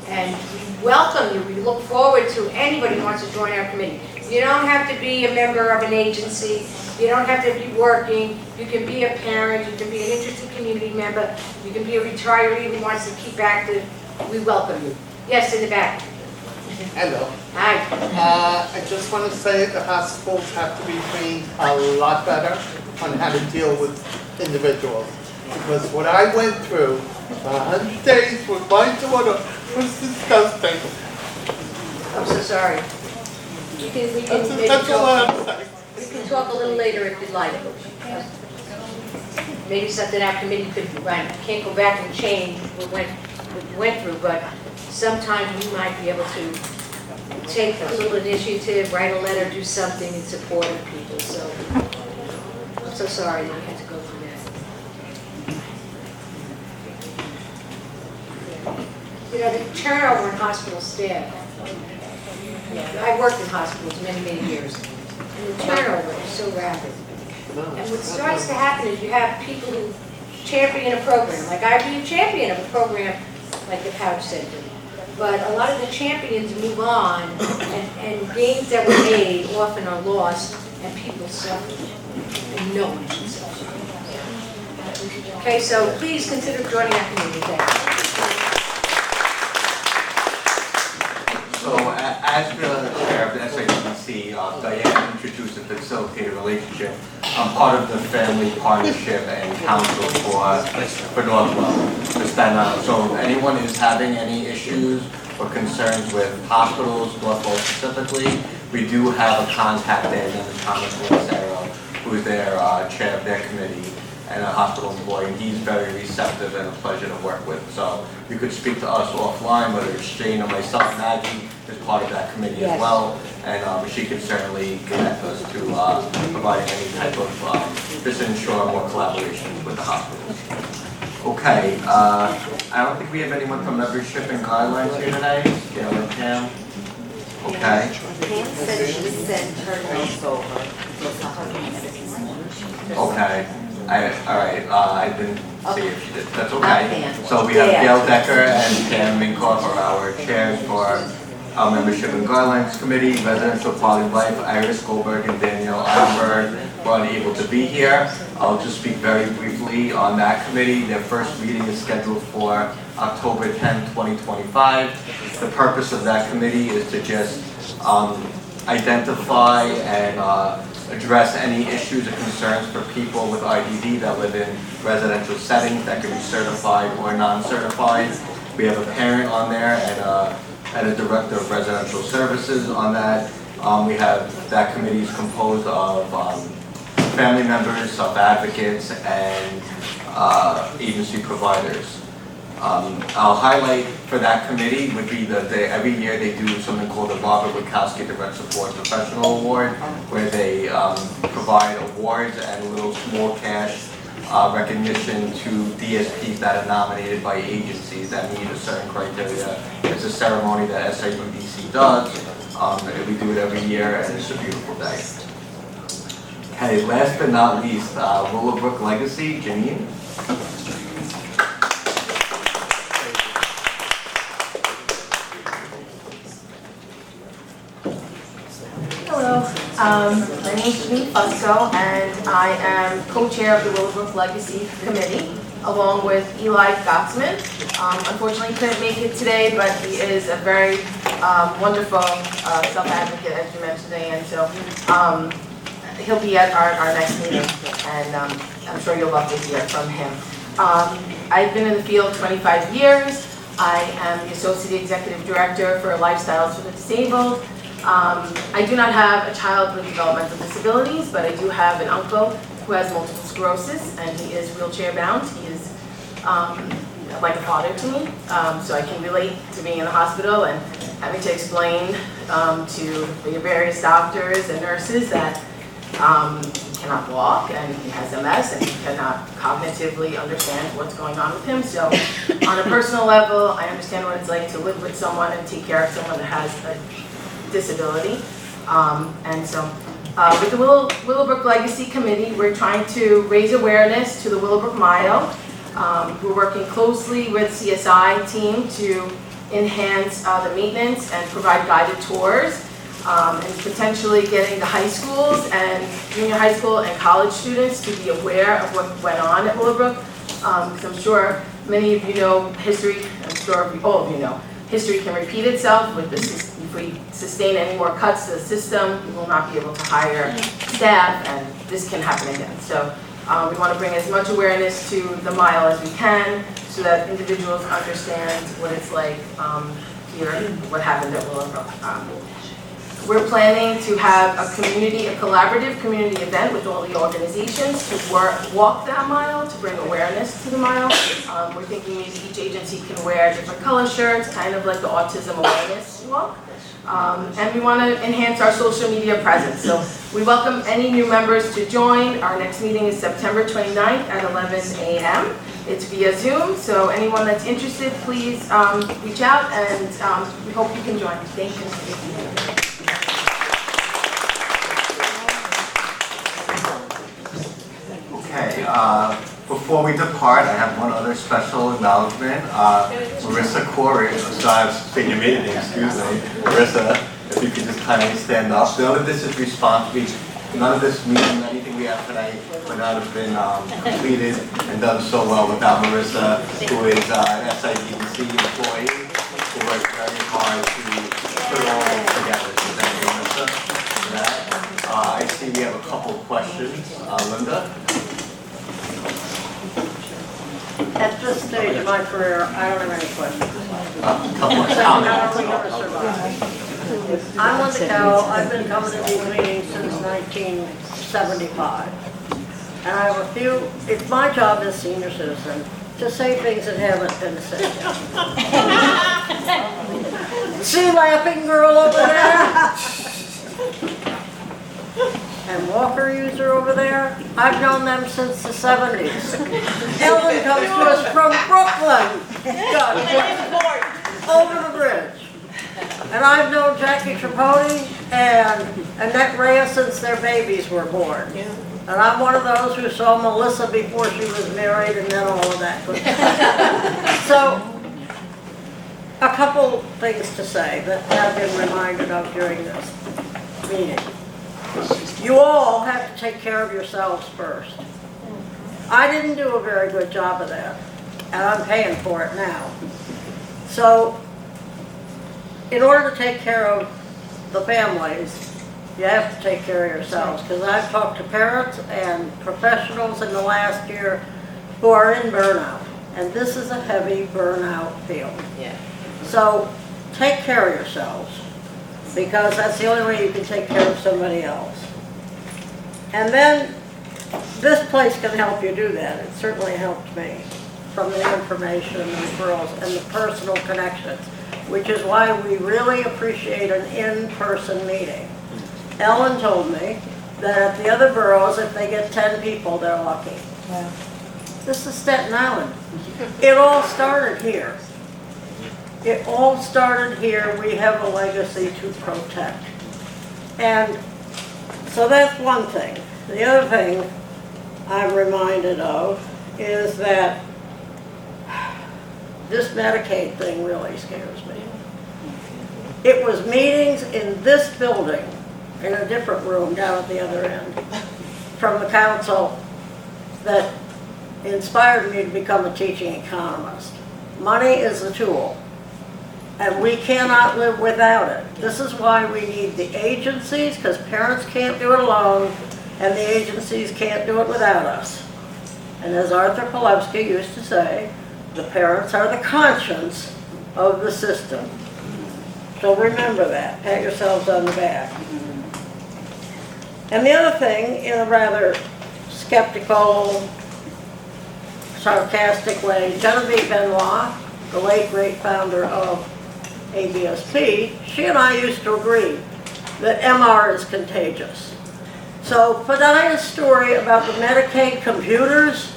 And we welcome you. We look forward to anybody who wants to join our committee. You don't have to be a member of an agency. You don't have to be working. You can be a parent. You can be an interested community member. You can be a retiree who wants to keep active. We welcome you. Yes, in the back. Hello. Hi. I just want to say the hospitals have to be trained a lot better on how to deal with individuals. Because what I went through, 100 days with my daughter, was disgusting. I'm so sorry. We can That's all I'm saying. We can talk a little later if you'd like. Maybe something our committee could run. Can't go back and change what we went through, but sometimes we might be able to take a little initiative, write a letter, do something in support of people. So I'm so sorry that you had to go through that. You know, the turnover in hospital staff. I worked in hospitals many years, and the turnover is so rapid. And what starts to happen is you have people who champion a program, like I'd be a champion of a program like the Pouch Center. But a lot of the champions move on, and gains that were made often are lost, and people suffer, and no one should suffer. Okay, so please consider joining our community. Thank you. So as the chair of the SIDDC, Diane introduced and facilitated a relationship. I'm part of the Family Partnership and Council for Northwell, for Staten Island. So if anyone is having any issues or concerns with hospitals, Northwell specifically, we do have a contact there, named Thomas Lancero, who is their chair of their committee and a hospital employee, and he's very receptive and a pleasure to work with. So you could speak to us offline, whether it's Jane or myself. Maggie is part of that committee as well, and she can certainly connect us to providing any type of, just to ensure more collaboration with the hospitals. Okay, I don't think we have anyone from membership and guidelines here today. Gail and Pam. Okay. Pam said she sent her notes over. Okay. All right, I didn't see if she did. That's okay. Pam. So we have Gail Decker and Pam Minkoff are our chairs for our membership in Guidelines Committee, Residential Quality of Life, Iris Goldberg and Danielle Eisenberg were unable to be here. I'll just speak very briefly on that committee. Their first meeting is scheduled for October 10, 2025. The purpose of that committee is to just identify and address any issues or concerns for people with IDD that live in residential settings that can be certified or non-certified. We have a parent on there and a director of residential services on that. We have, that committee is composed of family members, self-advocates, and agency providers. I'll highlight for that committee would be that every year they do something called the Robert Witkowski Direct Support Professional Award, where they provide awards and a little small cash recognition to DSPs that are nominated by agencies that meet a certain criteria. It's a ceremony that SIDDC does. We do it every year, and it's a beautiful day. Okay, last but not least, Willowbrook Legacy, Janine. Hello, my name is Janine Fusco, and I am co-chair of the Willowbrook Legacy Committee, along with Eli Gottsman. Unfortunately, he couldn't make it today, but he is a very wonderful self-advocate, as you mentioned, Diane. So he'll be at our next meeting, and I'm sure you'll love to hear from him. I've been in the field 25 years. I am the Associate Executive Director for Lifestyles for the Disabled. I do not have a child with developmental disabilities, but I do have an uncle who has multiple sclerosis, and he is wheelchair bound. He is like a father to me, so I can relate to being in the hospital and having to explain to the various doctors and nurses that he cannot walk and he has MS and he cannot cognitively understand what's going on with him. So on a personal level, I understand what it's like to live with someone and take care of someone that has a disability. And so with the Willowbrook Legacy Committee, we're trying to raise awareness to the Willowbrook Mile. We're working closely with CSI team to enhance the maintenance and provide guided tours, and potentially getting the high schools and junior high school and college students to be aware of what went on at Willowbrook. Because I'm sure many of you know history, I'm sure all of you know, history can repeat itself with this. If we sustain any more cuts to the system, we will not be able to hire staff, and this can happen again. So we want to bring as much awareness to the mile as we can, so that individuals understand what it's like here, what happened at Willowbrook. We're planning to have a collaborative community event with all the organizations to walk that mile, to bring awareness to the mile. We're thinking maybe each agency can wear different color shirts, kind of like the autism awareness walk. And we want to enhance our social media presence. So we welcome any new members to join. Our next meeting is September 29th at 11 a.m. It's via Zoom, so anyone that's interested, please reach out, and we hope you can join. Thank you. Okay, before we depart, I have one other special acknowledgement. Marissa Corey, so I was saying your maiden name, excuse me. Marissa, if you could just kindly stand up. None of this is none of this meeting, anything we have tonight would not have been completed and done so well without Marissa, who is an SIDDC employee, who worked very hard to put all of this together. So thank you, Marissa, for that. I see we have a couple of questions. Linda? At this stage of my career, I don't have any questions. Couple of comments. I'm Linda Cowell. I've been coming to these meetings since 1975. And I have a few, it's my job as senior citizen to say things that haven't been said yet. See laughing girl over there? And walker user over there, I've known them since the 70s. Ellen comes to us from Brooklyn. Over the bridge. And I've known Jackie Tripodi and Annette Reyes since their babies were born. And I'm one of those who saw Melissa before she was married and then all of that. So, a couple things to say that I've been reminded of during this meeting. You all have to take care of yourselves first. I didn't do a very good job of that, and I'm paying for it now. So, in order to take care of the families, you have to take care of yourselves, because I've talked to parents and professionals in the last year who are in burnout, and this is a heavy burnout field. Yeah. So, take care of yourselves, because that's the only way you can take care of somebody else. And then, this place can help you do that. It certainly helped me, from the information and the referrals and the personal connections, which is why we really appreciate an in-person meeting. Ellen told me that at the other boroughs, if they get 10 people, they're lucky. Yeah. This is Staten Island. It all started here. It all started here. We have a legacy to protect. And so that's one thing. The other thing I'm reminded of is that this Medicaid thing really scares me. It was meetings in this building, in a different room down at the other end, from the council that inspired me to become a teaching economist. Money is a tool, and we cannot live without it. This is why we need the agencies, because parents can't do it alone, and the agencies can't do it without us. And as Arthur Palevsky used to say, the parents are the conscience of the system. So remember that, pat yourselves on the back. And the other thing, in a rather skeptical, sarcastic way, Genevieve Benoit, the late great founder of ABSP, she and I used to agree that MR is contagious. So Fadia's story about the Medicaid computers,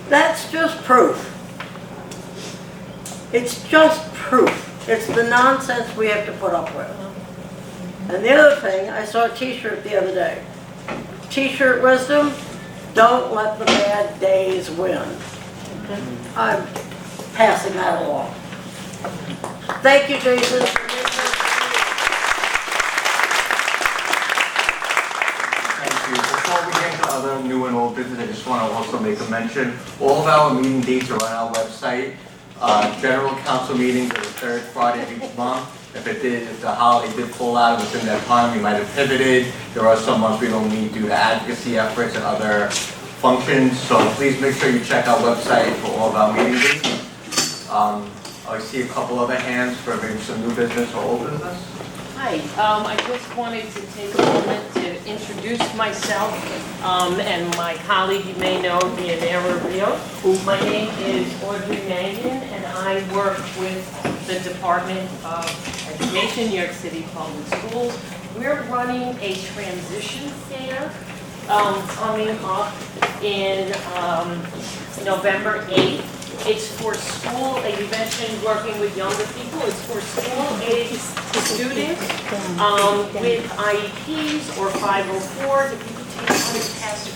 that's just proof. It's just proof. It's the nonsense we have to put up with. And the other thing, I saw a t-shirt the other day. T-shirt wisdom, don't let the bad days win. I'm passing that along. Thank you, Jason. Thank you. Before we get to other new and old business, I just want to also make a mention. All of our meeting dates are on our website. General council meetings are the third Friday of each month. If the holiday did fall out within that time, we might have pivoted. There are some months we don't meet due to advocacy efforts and other functions. So please make sure you check our website for all of our meeting dates. I see a couple other hands for maybe some new business or old business. Hi, I just wanted to take a moment to introduce myself and my colleague you may know, Bialer Rio. My name is Audrey Mangan and I work with the Department of Education, New York City Public Schools. We're running a transition fair coming up in November 8th. It's for school, you mentioned working with younger people, it's for school-aged students with IEPs or 504s. If you could take one and pass it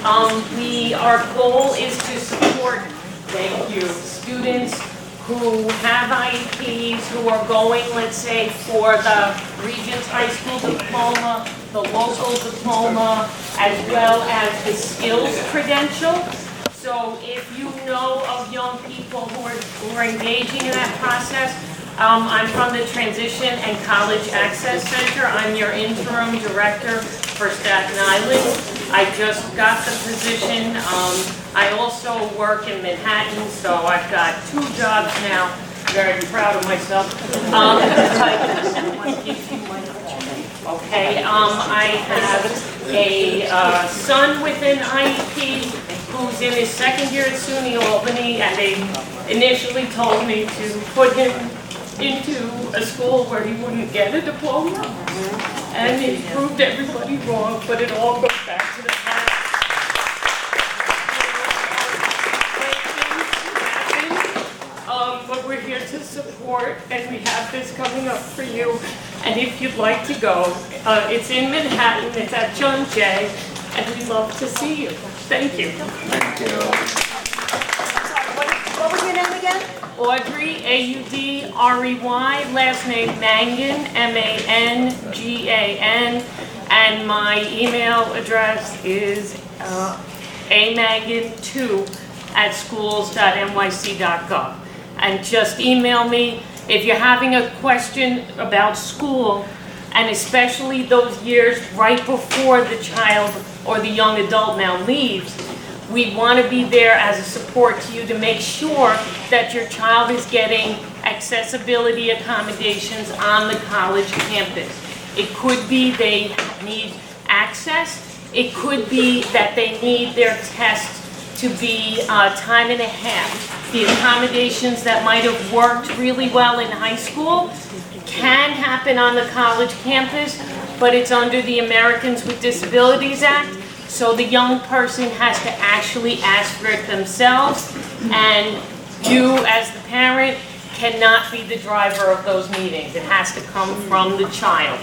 down, please. Our goal is to support, thank you, students who have IEPs, who are going, let's say, for the Regents High School diploma, the local diploma, as well as the skills credential. So if you know of young people who are engaging in that process, I'm from the Transition and College Access Center. I'm your interim director for Staten Island. I just got the position. I also work in Manhattan, so I've got 2 jobs now. Very proud of myself. Okay, I have a son with an IEP who's in his 2nd year at SUNY Albany, and they initially told me to put him into a school where he wouldn't get a diploma, and it proved everybody wrong, but it all goes back to the parents. But we're here to support, and we have this coming up for you, and if you'd like to go, it's in Manhattan, it's at John Jay, and we'd love to see you. Thank you. Thank you. What was your name again? Audrey, A-U-D-R-E-Y, last name Mangan, M-A-N-G-A-N, and my email address is amangan2@schools.nyc.gov. And just email me if you're having a question about school, and especially those years right before the child or the young adult now leaves. We want to be there as a support to you to make sure that your child is getting accessibility accommodations on the college campus. It could be they need access. It could be that they need their tests to be time and a half. The accommodations that might have worked really well in high school can happen on the college campus, but it's under the Americans with Disabilities Act. So the young person has to actually ask for it themselves, and you as the parent cannot be the driver of those meetings. It has to come from the child.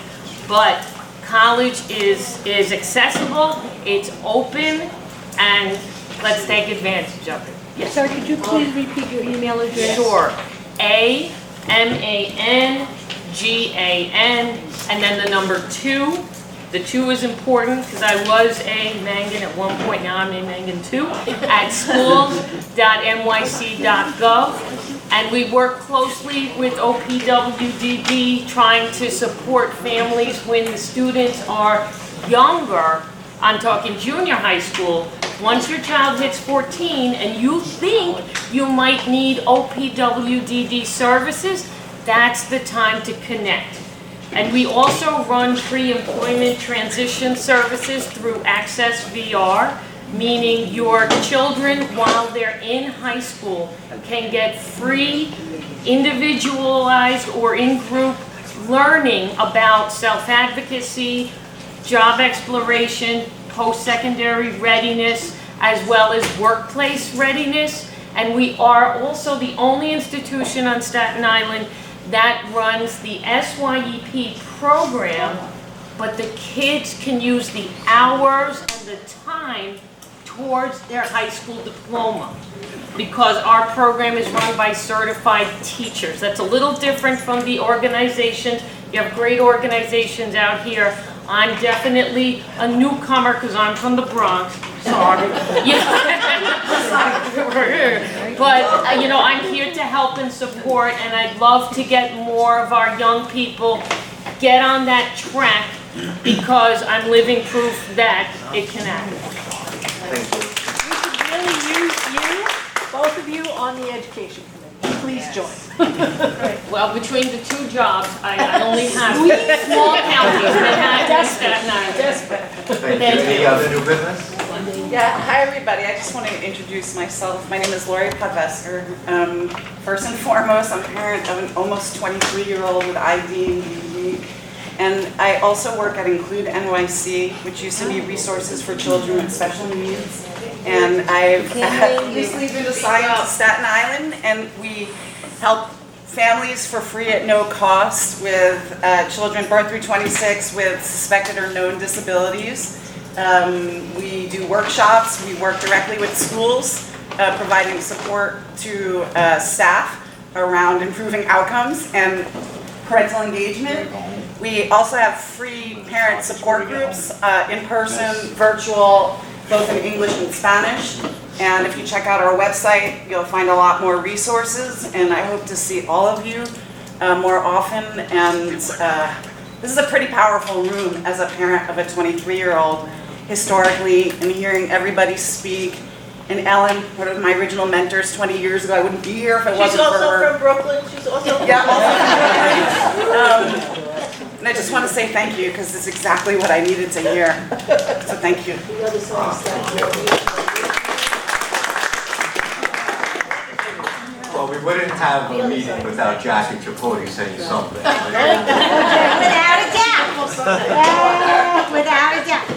But college is accessible, it's open, and let's take advantage of it. Yes. Sorry, could you please repeat your email address? Sure. A-M-A-N-G-A-N, and then the number 2. The 2 is important because I was a Mangan at one point, now I'm a Mangan 2, at schools.nyc.gov. And we work closely with OPWDD trying to support families when the students are younger. I'm talking junior high school. Once your child hits 14 and you think you might need OPWDD services, that's the time to connect. And we also run pre-employment transition services through Access VR, meaning your children, while they're in high school, can get free, individualized or in-group learning about self-advocacy, job exploration, post-secondary readiness, as well as workplace readiness. And we are also the only institution on Staten Island that runs the SYEP program, but the kids can use the hours and the time towards their high school diploma, because our program is run by certified teachers. That's a little different from the organizations. You have great organizations out here. I'm definitely a newcomer because I'm from the Bronx. Sorry. But, you know, I'm here to help and support, and I'd love to get more of our young people get on that track, because I'm living proof that it can happen. We could really use you, both of you, on the education committee. Please join. Well, between the 2 jobs, I only have small counties, Manhattan and Staten Island. Thank you. Any other new business? Yeah, hi everybody. I just want to introduce myself. My name is Lori Podvesker. First and foremost, I'm a parent of an almost 23-year-old with ID and DVD. And I also work at Include NYC, which used to be Resources for Children with Special Needs. And I've recently been assigned to Staten Island, and we help families for free at no cost with children birth through 26 with suspected or known disabilities. We do workshops, we work directly with schools, providing support to staff around improving outcomes and parental engagement. We also have free parent support groups, in person, virtual, both in English and Spanish. And if you check out our website, you'll find a lot more resources, and I hope to see all of you more often. And this is a pretty powerful room as a parent of a 23-year-old. Historically, and hearing everybody speak. And Ellen, one of my original mentors 20 years ago, I wouldn't be here if it wasn't for her. She's also from Brooklyn. She's also from And I just want to say thank you, because it's exactly what I needed to hear. So thank you. Well, we wouldn't have a meeting without Jackie Tripodi saying something. Without a doubt. Without a doubt.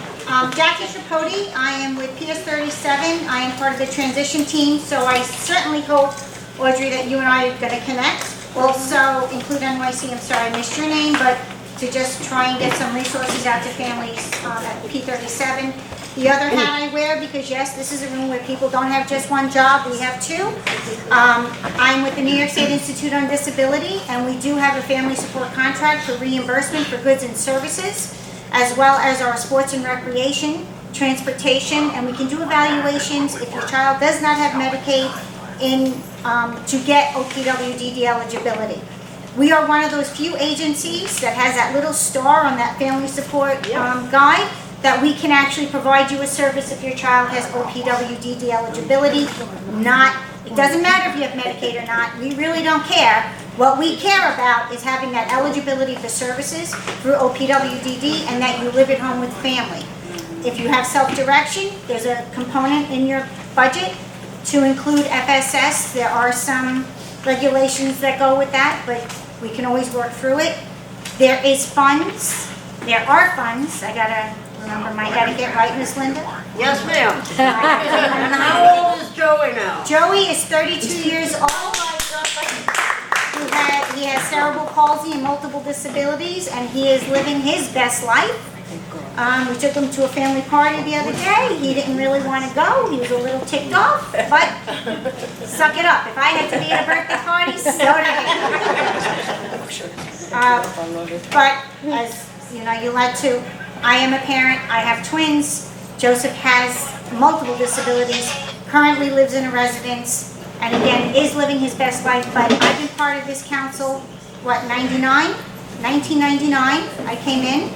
Jackie Tripodi, I am with PS37. I am part of the transition team, so I certainly hope, Audrey, that you and I are going to connect. Also, Include NYC, I'm sorry I missed your name, but to just try and get some resources out to families at P37. The other hat I wear, because yes, this is a room where people don't have just one job, we have two. I'm with the New York State Institute on Disability, and we do have a family support contract for reimbursement for goods and services, as well as our sports and recreation, transportation, and we can do evaluations if your child does not have Medicaid to get OPWDD eligibility. We are one of those few agencies that has that little star on that family support guide that we can actually provide you a service if your child has OPWDD eligibility. It doesn't matter if you have Medicaid or not, we really don't care. What we care about is having that eligibility for services through OPWDD and that you live at home with family. If you have self-direction, there's a component in your budget to include FSS. There are some regulations that go with that, but we can always work through it. There are funds, I gotta remember my etiquette, right, Miss Linda? Yes, ma'am. And how old is Joey now? Joey is 32 years old. He has cerebral palsy and multiple disabilities, and he is living his best life. We took him to a family party the other day. He didn't really want to go. He was a little ticked off, but suck it up. If I had to be at a birthday party, so did he. But as you know, you led to, I am a parent. I have twins. Joseph has multiple disabilities, currently lives in a residence, and again, is living his best life. But I've been part of this council, 1999, I came in,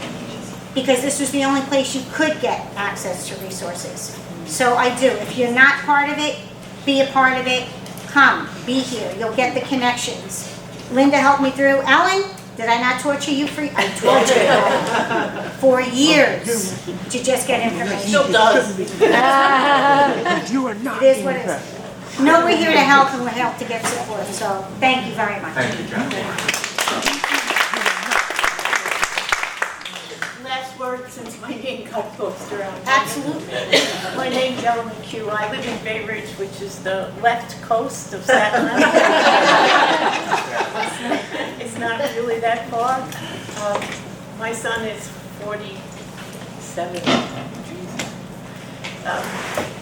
because this was the only place you could get access to resources. So I do. If you're not part of it, be a part of it. Come, be here. You'll get the connections. Linda helped me through. Ellen, did I not torture you for? I tortured you for years to just get information. Still does. You are not. It is what it is. No, we're here to help, and we're here to get support. So thank you very much. Thank you, John. Last word, since my name got tossed around. Absolutely. My name's Ellen Q. I live in Bay Ridge, which is the left coast of Staten Island. It's not really that far. My son is 47.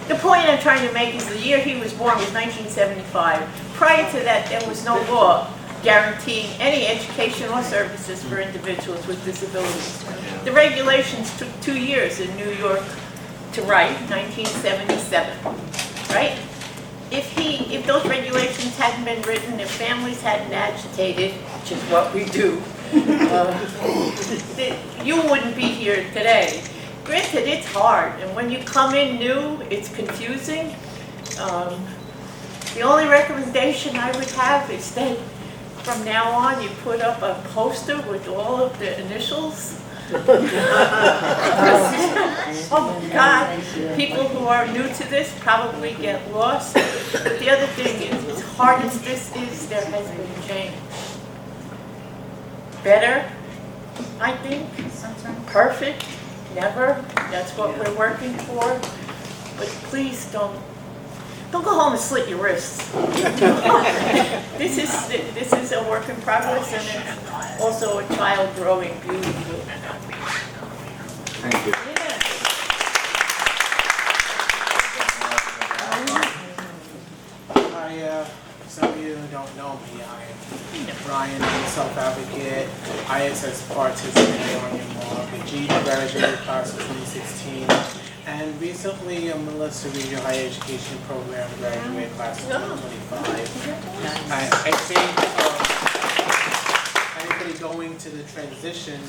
The point I'm trying to make is the year he was born was 1975. Prior to that, there was no law guaranteeing any education or services for individuals with disabilities. The regulations took 2 years in New York to write, 1977, right? If those regulations hadn't been written, if families hadn't agitated, which is what we do, you wouldn't be here today. Granted, it's hard, and when you come in new, it's confusing. The only recommendation I would have is that from now on, you put up a poster with all of the initials. Oh my God, people who are new to this probably get lost. But the other thing is, as hard as this is, there has been change. Better, I think. Perfect, never. That's what we're working for. But please don't go home and slit your wrists. This is a work in progress, and it's also a child growing beautifully. Thank you. Some of you who don't know me, I'm Brian, I'm a self-advocate. ISS participated on your law, the GED graduated class of 2016. And recently, Melissa Regional Higher Education Program graduated class of 2025. I think anybody going to the transition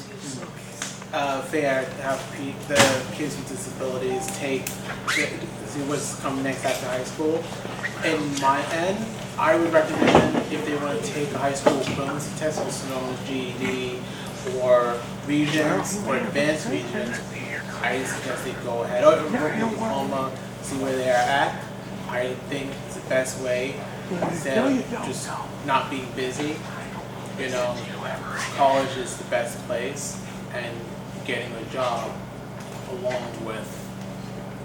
fair to have the kids with disabilities take see what's coming next after high school. In my end, I would recommend if they want to take a high school equivalency test, what's known as GED, or regions, or advanced regions, I suggest they go ahead, or diploma, see where they are at. I think it's the best way, instead of just not being busy. You know, college is the best place, and getting a job along with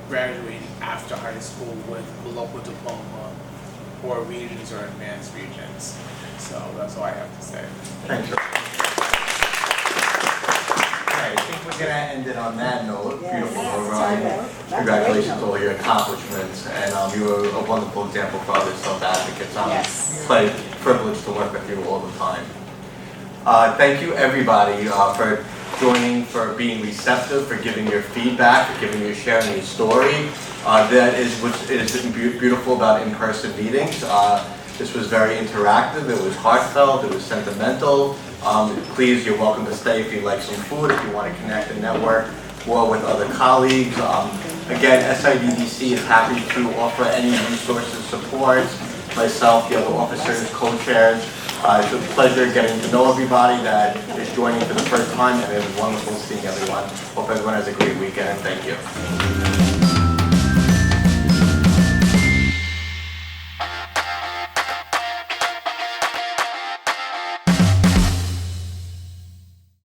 graduating after high school with a local diploma, or regions or advanced regions. So that's all I have to say. Thank you. Okay, I think we gonna end it on that note. Beautiful, Laura. Congratulations on all your accomplishments, and you were a wonderful example for other self-advocates. I'm privileged to work with you all the time. Thank you, everybody, for joining, for being receptive, for giving your feedback, for giving your sharing your story. That is what is beautiful about in-person meetings. This was very interactive, it was heartfelt, it was sentimental. Please, you're welcome to stay if you'd like some food, if you want to connect and network more with other colleagues. Again, SIDDC is happy to offer any resources, supports, myself, the other officers, co-chairs. It's a pleasure getting to know everybody that is joining for the first time, and it was wonderful seeing everyone. Hope everyone has a great weekend, and thank you.